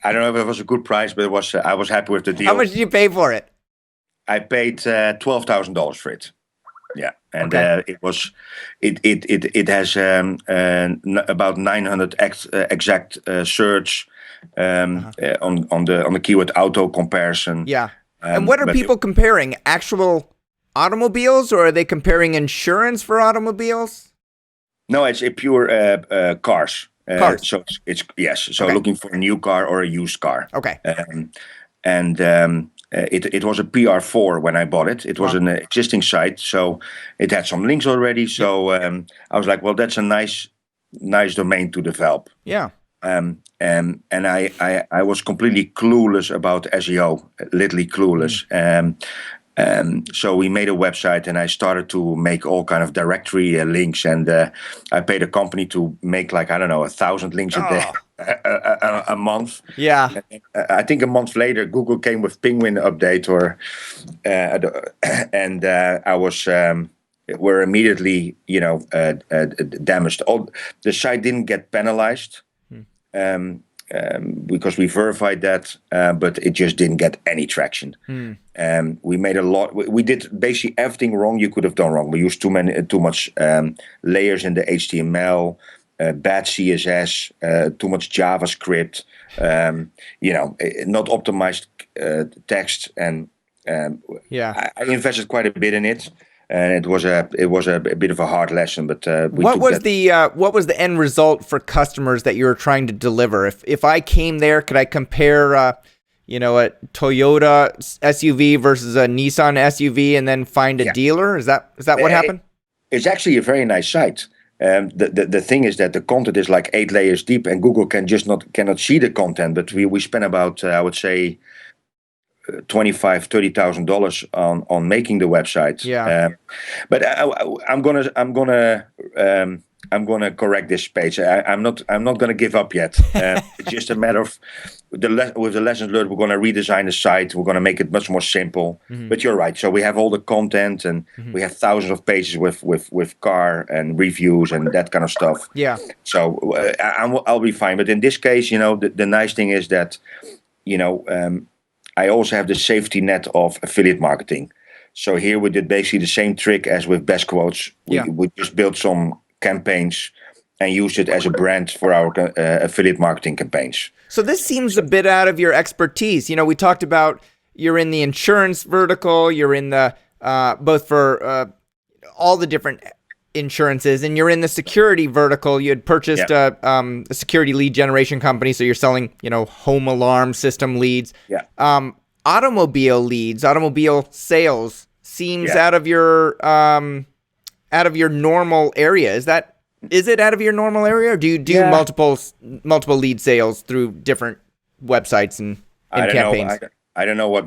I don't know if it was a good price, but I was happy with the deal. How much did you pay for it? I paid $12,000 for it. Yeah, and it has about 900 exact search on the keyword auto comparison. Yeah, and what are people comparing? Actual automobiles, or are they comparing insurance for automobiles? No, it's a pure cars. Cars. So it's yes. So looking for a new car or a used car. Okay. It was a PR4 when I bought it. It was an existing site, so it had some links already. So I was like, well, that's a nice domain to develop. Yeah. And I was completely clueless about SEO, literally clueless. So we made a website, and I started to make all kind of directory links, and I paid a company to make 1,000 links a day, a month. Yeah. I think a month later, Google came with Penguin update, and I was were immediately damaged. The site didn't get penalized. Because we verified that, but it just didn't get any traction. We made a lot. We did basically everything wrong you could have done wrong. We used too much layers in the HTML. bad CSS, too much JavaScript, not optimized text, and I invested quite a bit in it, and it was a bit of a hard lesson. But what was the end result for customers that you were trying to deliver? If I came there, could I compare a Toyota SUV versus a Nissan SUV and then find a dealer? Is that what happened? It's actually a very nice site. The thing is that the content is like 8 layers deep, and Google cannot see the content. But we spent about I would say $25,000-$30,000 on making the website. But I'm gonna correct this page. I'm not gonna give up yet. It's just a matter of with the lessons learned. We're gonna redesign the site. We're gonna make it much more simple. But you're right. So we have all the content, and we have thousands of pages with car and reviews and that kind of stuff. Yeah. So I'll be fine. But in this case, the nice thing is that, I also have the safety net of affiliate marketing. So here we did basically the same trick as with Best Quotes. We just built some campaigns and used it as a brand for our affiliate marketing campaigns. So this seems a bit out of your expertise. We talked about you're in the insurance vertical, you're in the both for all the different insurances, and you're in the security vertical. You had purchased a security lead generation company, so you're selling, home alarm system leads. Automobile leads, automobile sales seems out of your normal area. Is it out of your normal area, or do you do multiple lead sales through different websites and campaigns? I don't know what's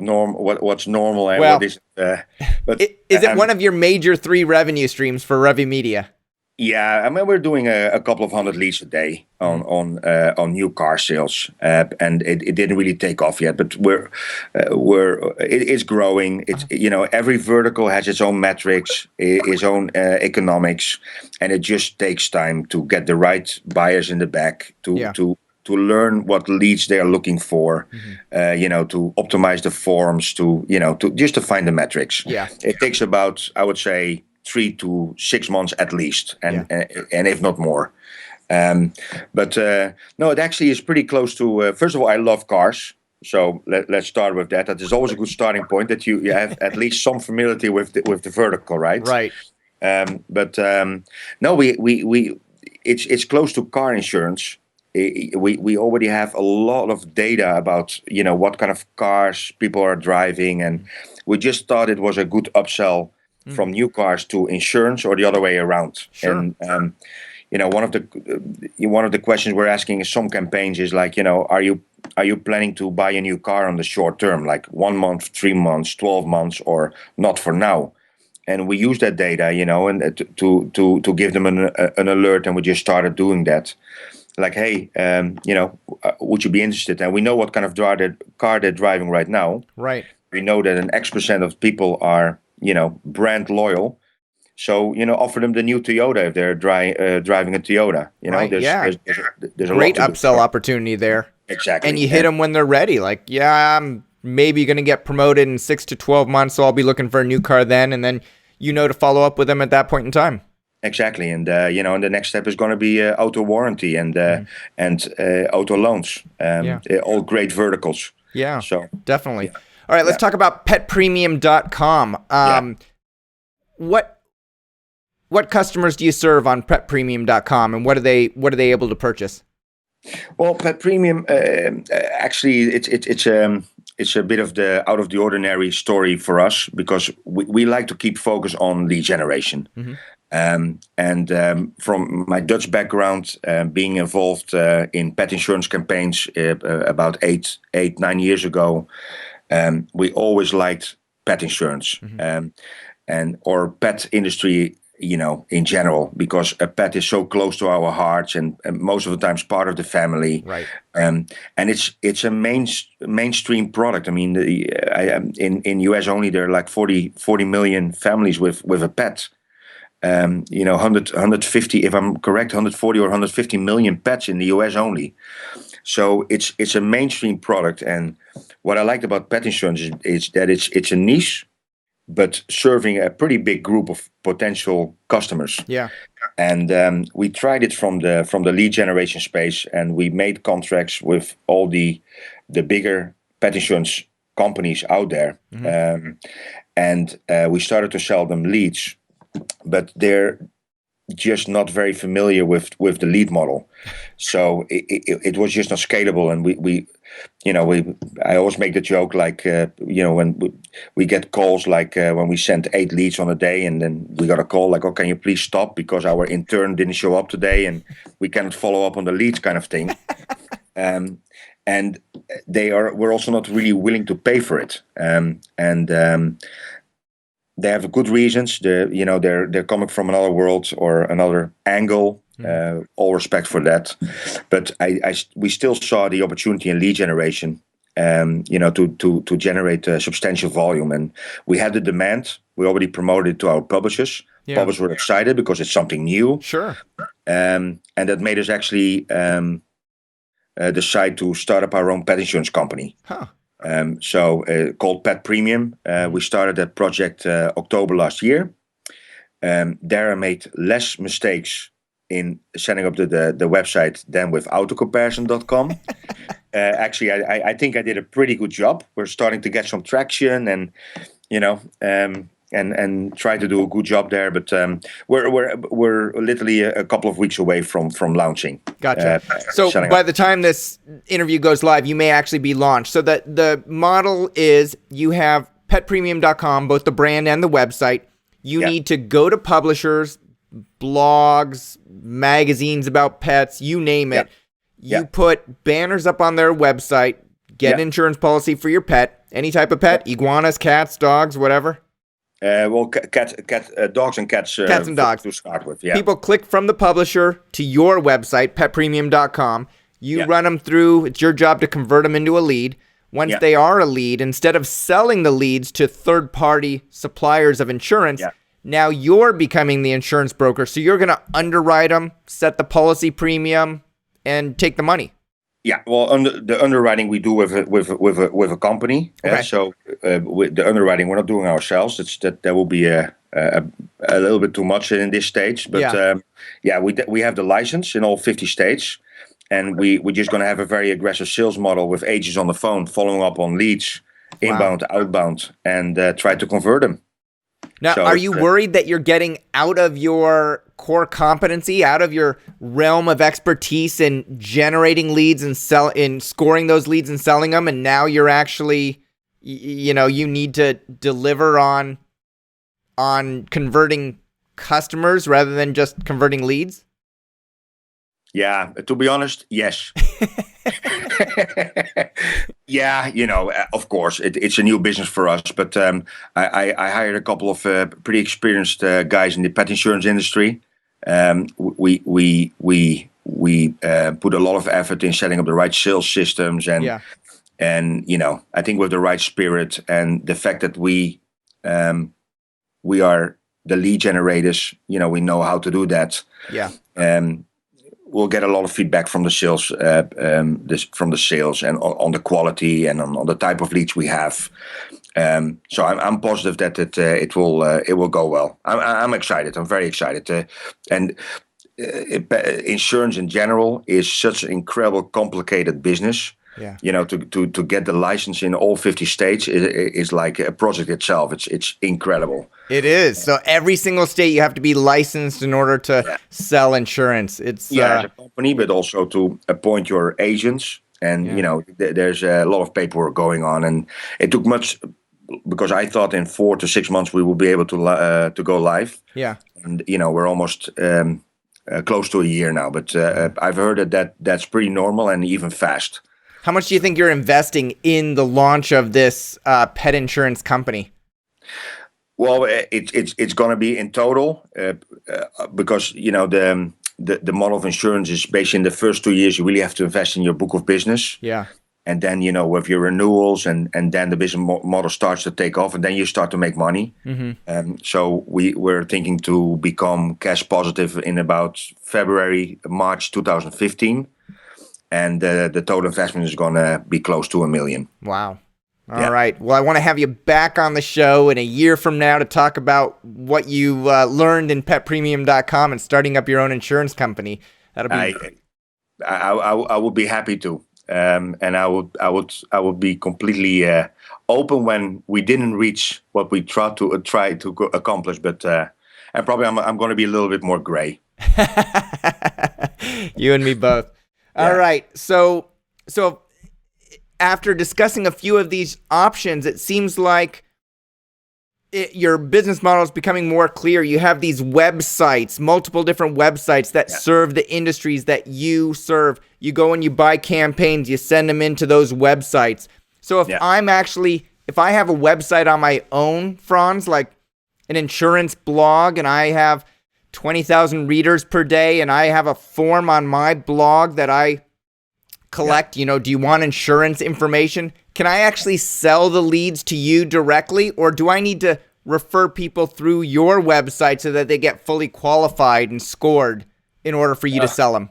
normal and what is. But is it one of your major 3 revenue streams for Revy Media? Yeah, I mean, we're doing a couple of hundred leads a day on new car sales, and it didn't really take off yet. But it's growing. It's every vertical has its own metrics, its own economics, and it just takes time to get the right buyers in the back to learn what leads they are looking for, to optimize the forms, to find the metrics. It takes about, I would say, 3 to 6 months at least, and if not more. But no, it actually is pretty close to. First of all, I love cars, so let's start with that. That is always a good starting point, that you have at least some familiarity with the vertical, right? Right. But no, it's close to car insurance. We already have a lot of data about what kind of cars people are driving, and we just thought it was a good upsell from new cars to insurance, or the other way around. Sure. And one of the questions we're asking in some campaigns is like, are you planning to buy a new car on the short term, like 1 month, 3 months, 12 months, or not for now? And we use that data, and to give them an alert, and we just started doing that. Like, hey, would you be interested? And we know what kind of car they're driving right now. Right. We know that an X% of people are, brand loyal. So, offer them the new Toyota if they're driving a Toyota. Right. There's a great lot to upsell opportunity there. Exactly. And you hit them when they're ready. Like, I'm maybe going to get promoted in 6 to 12 months, so I'll be looking for a new car then. And then, to follow up with them at that point in time. Exactly, and and the next step is going to be auto warranty and auto loans. All great verticals. Yeah, so definitely. Yeah. All right, let's talk about petpremium.com. What customers do you serve on petpremium.com, and what are they able to purchase? Well, Pet Premium actually it's a bit of the out of the ordinary story for us, because we like to keep focus on lead generation. From my Dutch background, being involved in pet insurance campaigns about 9 years ago, we always liked pet insurance or pet industry, in general, because a pet is so close to our hearts, and most of the times part of the family. Right. And it's a mainstream product. I mean, in US only there are like 40 million families with a pet. 150, if I'm correct, 140 or 150 million pets in the US only. So it's a mainstream product. And what I liked about pet insurance is that it's a niche, but serving a pretty big group of potential customers. Yeah. And we tried it from the lead generation space, and we made contracts with all the bigger pet insurance companies out there. And we started to sell them leads, but they're just not very familiar with the lead model. So it was just not scalable. And I always make the joke, like, when we get calls, like when we sent 8 leads on a day, and then we got a call like, oh, can you please stop because our intern didn't show up today and we cannot follow up on the leads, kind of thing. And we're also not really willing to pay for it. They have good reasons. They're coming from another world or another angle. All respect for that, but we still saw the opportunity in lead generation, to generate a substantial volume, and we had the demand. We already promoted it to our publishers. Yeah. Publishers were excited because it's something new. Sure. And that made us actually decide to start up our own pet insurance company. Huh. Called Pet Premium. We started that project October last year. There I made less mistakes in setting up the website than with autocomparison.com. Actually, I think I did a pretty good job. We're starting to get some traction, and and try to do a good job there. But we're literally a couple of weeks away from launching. Gotcha. So by the time this interview goes live, you may actually be launched. So the model is you have petpremium.com, both the brand and the website. You need to go to publishers, blogs, magazines about pets, you name it. You put banners up on their website, get an insurance policy for your pet, any type of pet, iguanas, cats, dogs, whatever. Dogs and cats. Cats and dogs to start with. Yeah. People click from the publisher to your website, petpremium.com. You run them through. It's your job to convert them into a lead. Once they are a lead, instead of selling the leads to third-party suppliers of insurance, now you're becoming the insurance broker. So you're going to underwrite them, set the policy premium, and take the money. Yeah, well, the underwriting we do with a company. Okay. With the underwriting, we're not doing ourselves. That will be a little bit too much in this stage. But we have the license in all 50 states, and we're just going to have a very aggressive sales model with agents on the phone, following up on leads, inbound, outbound, and try to convert them. Now, are you worried that you're getting out of your core competency, out of your realm of expertise in generating leads and scoring those leads and selling them, and now you're actually, you need to deliver on converting customers rather than just converting leads? Yeah, to be honest, yes. Yeah, of course, it's a new business for us, but I hired a couple of pretty experienced guys in the pet insurance industry. We put a lot of effort in setting up the right sales systems, and I think with the right spirit and the fact that we are the lead generators, we know how to do that. Yeah. We'll get a lot of feedback from the sales, and on the quality and on the type of leads we have. So I'm positive that it will go well. I'm excited. I'm very excited. Insurance in general is such an incredible, complicated business. Yeah. To get the license in all 50 states is like a project itself. It's incredible. It is. So every single state you have to be licensed in order to sell insurance. It's as a company, but also to appoint your agents. And there's a lot of paperwork going on, and it took much, because I thought in 4 to 6 months we will be able to go live. Yeah. And we're almost close to a year now, but I've heard that's pretty normal and even fast. How much do you think you're investing in the launch of this pet insurance company? Well, it's going to be in total because the model of insurance is basically in the first 2 years you really have to invest in your book of business. Yeah. And then with your renewals and then the business model starts to take off, and then you start to make money. Mm-hmm. So we're thinking to become cash positive in about March 2015. And the total investment is going to be close to $1 million. Wow. All right. Well, I want to have you back on the show in a year from now to talk about what you learned in petpremium.com and starting up your own insurance company. That'll be. I would be happy to, and I would be completely open when we didn't reach what we try to accomplish. But and probably I'm going to be a little bit more gray. You and me both. All right. So after discussing a few of these options, it seems like your business model is becoming more clear. You have these websites, multiple different websites that serve the industries that you serve. You go and you buy campaigns, you send them into those websites. So if I have a website on my own, Frans, like an insurance blog, and I have 20,000 readers per day, and I have a form on my blog that I collect, do you want insurance information? Can I actually sell the leads to you directly, or do I need to refer people through your website so that they get fully qualified and scored in order for you to sell them?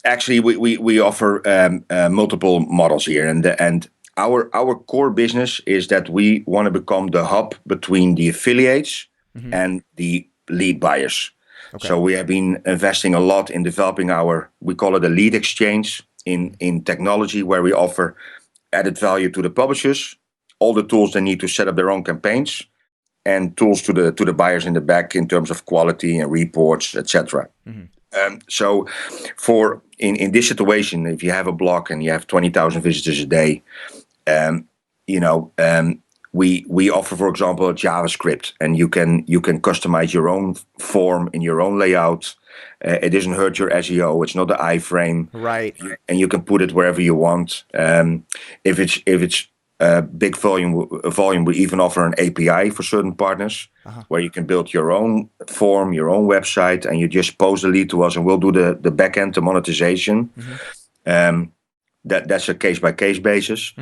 Actually, we offer multiple models here, and our core business is that we want to become the hub between the affiliates and the lead buyers. Okay. So we have been investing a lot in developing we call it a lead exchange in technology, where we offer added value to the publishers, all the tools they need to set up their own campaigns, and tools to the buyers in the back in terms of quality and reports, etc. So in this situation, if you have a blog and you have 20,000 visitors a day, we offer, for example, a JavaScript, and you can customize your own form in your own layout. It doesn't hurt your SEO. It's not the iframe, right? And you can put it wherever you want. If it's big volume, we even offer an API for certain partners, where you can build your own form, your own website, and you just post the lead to us, and we'll do the back end, the monetization. That's a case by case basis.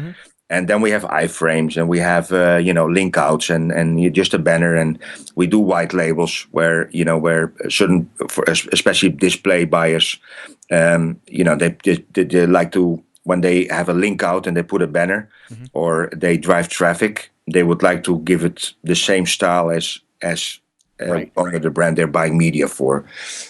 And then we have iframes, and we have link outs, and you just a banner, and we do white labels where certain, especially display buyers, they like to, when they have a link out and they put a banner or they drive traffic, they would like to give it the same style as under the brand they're buying media for.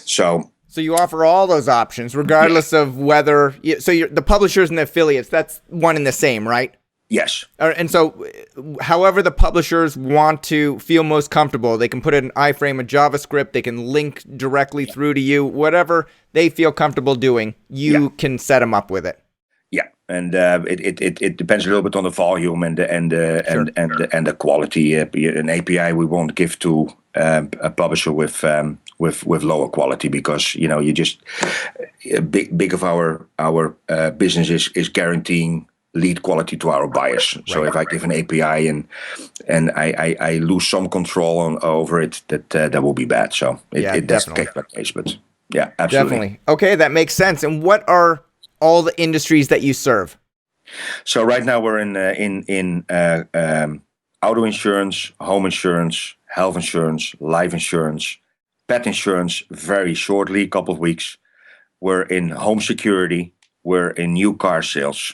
So you offer all those options regardless of whether the publishers and the affiliates, that's one and the same, right? Yes. And so however the publishers want to feel most comfortable, they can put in an iframe, a JavaScript, they can link directly through to you, whatever they feel comfortable doing, you can set them up with it. Yeah, and it depends a little bit on the volume and the quality. An API we won't give to a publisher with lower quality, because you just big of our business is guaranteeing lead quality to our buyers. Right. So if I give an API and I lose some control over it, that will be bad. So that's case by case, but yeah, absolutely. Definitely. Okay, that makes sense. And what are all the industries that you serve? So right now we're in auto insurance, home insurance, health insurance, life insurance, pet insurance very shortly, a couple of weeks. We're in home security. We're in new car sales.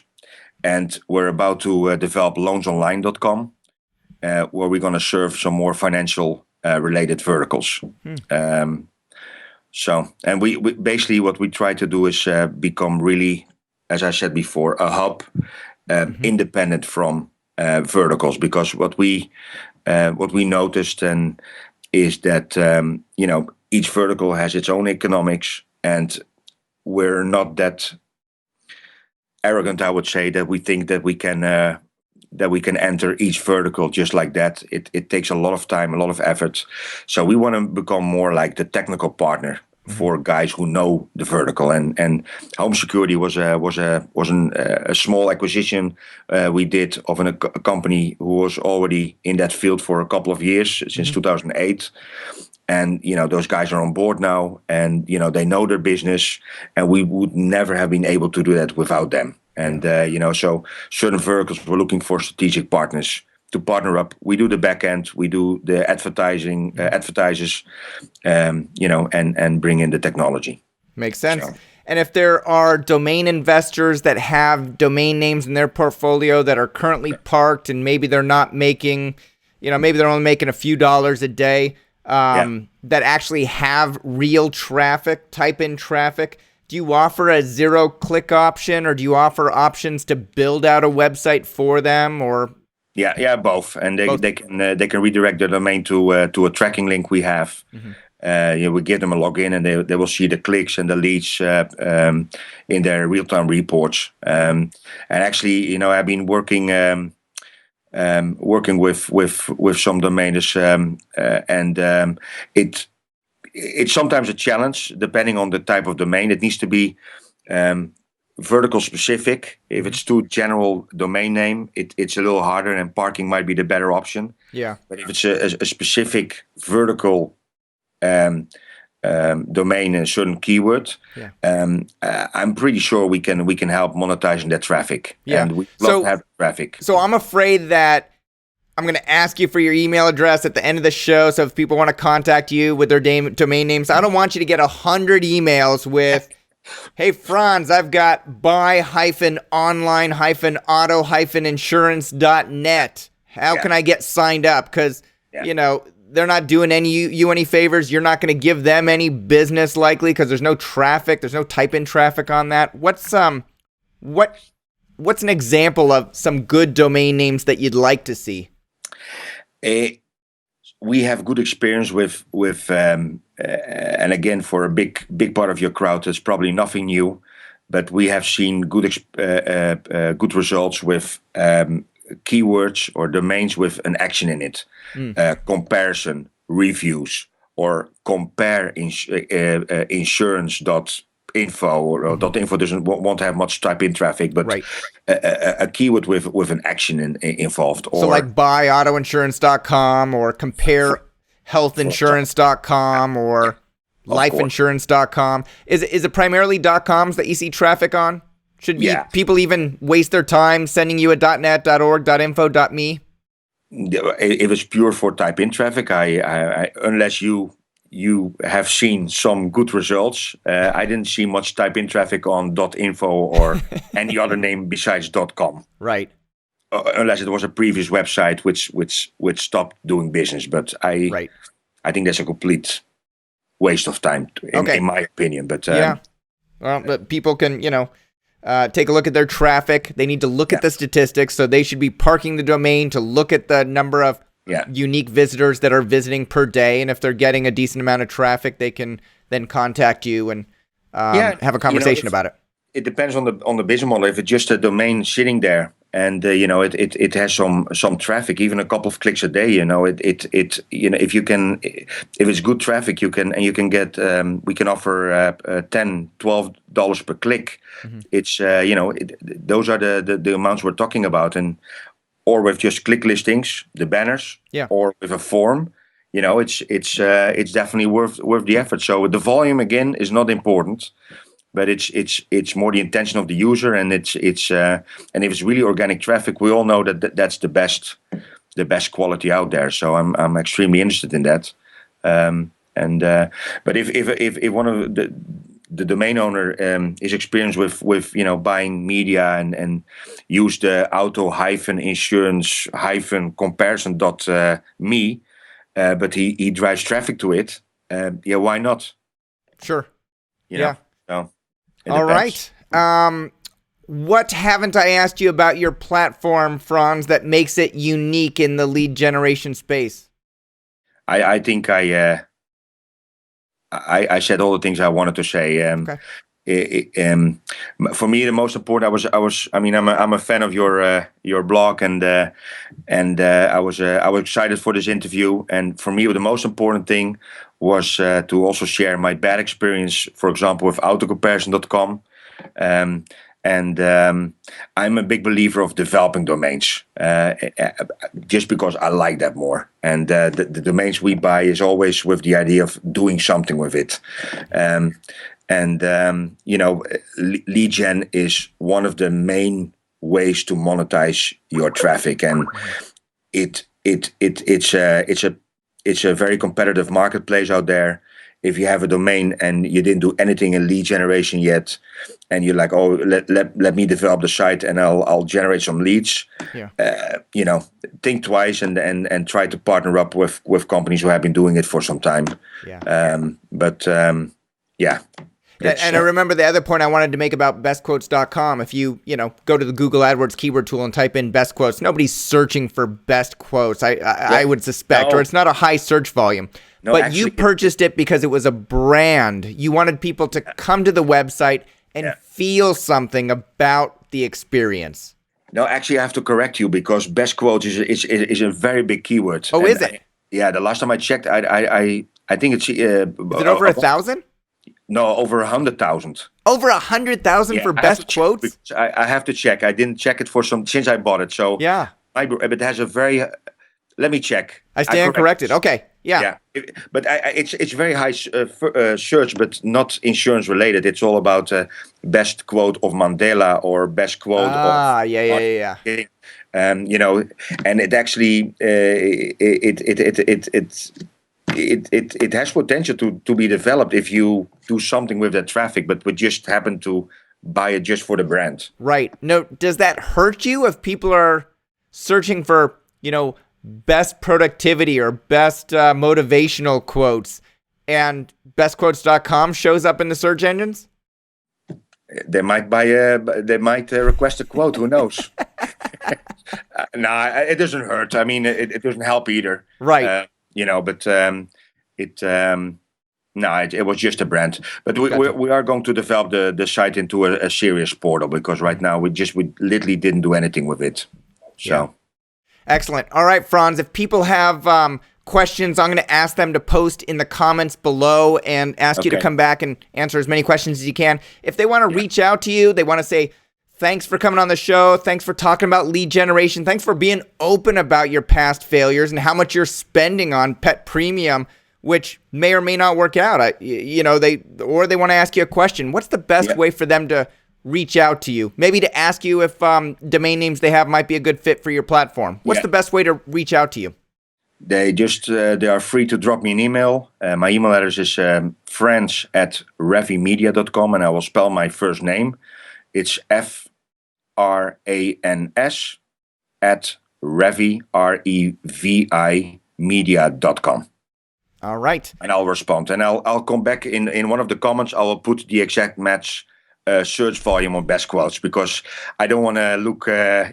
And we're about to develop loansonline.com, where we're going to serve some more financial related verticals. And we basically, what we try to do is become really, as I said before, a hub independent from verticals. Because what we noticed is that each vertical has its own economics, and we're not that arrogant, I would say, that we think that we can enter each vertical just like that. It takes a lot of time, a lot of effort. So we want to become more like the technical partner for guys who know the vertical. And home security was a small acquisition we did of a company who was already in that field for a couple of years, since 2008. And, those guys are on board now, and, they know their business, and we would never have been able to do that without them. And, so certain verticals, we're looking for strategic partners to partner up. We do the back end, we do the advertisers, and bring in the technology. Makes sense. So. And if there are domain investors that have domain names in their portfolio that are currently parked and maybe they're not making, maybe they're only making a few dollars a day, that actually have real traffic, type in traffic, do you offer a 0-click option, or do you offer options to build out a website for them, or? Yeah, both, and they can redirect their domain to a tracking link we have. We give them a login, and they will see the clicks and the leads in their real-time reports. And actually, I've been working with some domainers, and it's sometimes a challenge depending on the type of domain. It needs to be vertical specific. If it's too general domain name, it's a little harder, and parking might be the better option. Yeah. But if it's a specific vertical domain and a certain keyword, I'm pretty sure we can help monetizing that traffic. Yeah. And we love to have traffic. So I'm afraid that I'm going to ask you for your email address at the end of the show. So if people want to contact you with their domain names, I don't want you to get 100 emails with, hey, Frans, I've got buy-online-auto-insurance.net. How can I get signed up? Because, they're not doing you any favors. You're not going to give them any business likely because there's no traffic. There's no type-in traffic on that. What's an example of some good domain names that you'd like to see? We have good experience with and again, for a big part of your crowd, it's probably nothing new, but we have seen good results with keywords or domains with an action in it, comparison, reviews, or compare insurance.info or .info won't have much type-in traffic, but a keyword with an action involved. Or, so like buyautoinsurance.com or comparehealthinsurance.com or lifeinsurance.com. Is it primarily .coms that you see traffic on? Should people even waste their time sending you a .net, .org, .info, .me? If it's pure for type-in traffic, I unless you have seen some good results, I didn't see much type-in traffic on .info or any other name besides .com. Right. Unless it was a previous website which stopped doing business, but I think that's a complete waste of time, in my opinion. But well, but people can take a look at their traffic. They need to look at the statistics, so they should be parking the domain to look at the number of unique visitors that are visiting per day. And if they're getting a decent amount of traffic, they can then contact you and have a conversation about it. It depends on the business model. If it's just a domain sitting there and it has some traffic, even a couple of clicks a day, if it's good traffic, you can get we can offer $10-12 per click. It's those are the amounts we're talking about, and or with just click listings, the banners, or with a form, it's definitely worth the effort. So the volume again is not important, but it's more the intention of the user, and it's and if it's really organic traffic, we all know that's the best quality out there. So I'm extremely interested in that. But if one of the domain owner is experienced with buying media and use the auto-insurance-comparison.me, but he drives traffic to it, why not? Sure. So all right. What haven't I asked you about your platform, Frans, that makes it unique in the lead generation space? I think I said all the things I wanted to say. For me, the most important, I'm a fan of your blog, and I was excited for this interview. And for me, the most important thing was to also share my bad experience, for example, with autocomparison.com. And I'm a big believer of developing domains, just because I like that more. And the domains we buy is always with the idea of doing something with it. Lead gen is one of the main ways to monetize your traffic, and it's a very competitive marketplace out there. if you have a domain and you didn't do anything in lead generation yet, and you're like, oh, let me develop the site and I'll generate some leads. Yeah. Think twice and try to partner up with companies who have been doing it for some time. Yeah. Yeah. And I remember the other point I wanted to make about bestquotes.com. If you go to the Google AdWords keyword tool and type in best quotes, nobody's searching for best quotes, I would suspect, or it's not a high search volume. No, but actually, you purchased it because it was a brand. You wanted people to come to the website and feel something about the experience. No, actually, I have to correct you because best quotes is a very big keyword. Oh, is it? The last time I checked, I think it's... is it over 1,000? No, over 100,000. Over 100,000 for best quotes? I have to check. I didn't check it since I bought it. So yeah, it has a very. Let me check. I stand corrected. Okay, yeah. But it's very high search, but not insurance related. It's all about best quote of Mandela or best quote of. Yeah. And it actually it has potential to be developed if you do something with that traffic, but we just happen to buy it just for the brand. Right. No, does that hurt you if people are searching for, best productivity or best motivational quotes and bestquotes.com shows up in the search engines? They might request a quote. Who knows? No, it doesn't hurt. I mean, it doesn't help either. Right. But it was just a brand. But we are going to develop the site into a serious portal because right now we literally didn't do anything with it. So. Yeah. Excellent. All right, Frans, if people have questions, I'm going to ask them to post in the comments below and ask you to come back and answer as many questions as you can. If they want to reach out to you, they want to say, thanks for coming on the show. Thanks for talking about lead generation. Thanks for being open about your past failures and how much you're spending on pet premium, which may or may not work out. They want to ask you a question. What's the best way for them to reach out to you? Maybe to ask you if domain names they have might be a good fit for your platform. What's the best way to reach out to you? They are free to drop me an email. My email address is frans@revimedia.com, and I will spell my first name. It's FRANS @revi media.com. All right. And I'll respond. And I'll come back in one of the comments. I will put the exact match search volume on best quotes because I don't want to look, a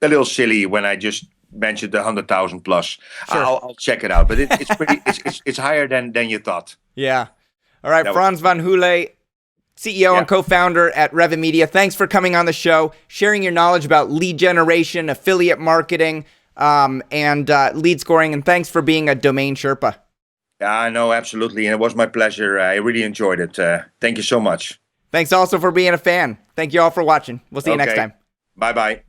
little silly when I just mentioned the 100,000 plus. Sure. I'll check it out, but it's pretty. it's higher than you thought. Yeah. All right, Frans Van Hulle, CEO and co-founder at Revi Media. Thanks for coming on the show, sharing your knowledge about lead generation, affiliate marketing, and lead scoring. And thanks for being a domain Sherpa. Yeah, no, absolutely. And it was my pleasure. I really enjoyed it. Thank you so much. Thanks also for being a fan. Thank you all for watching. We'll see you next time. Bye-bye.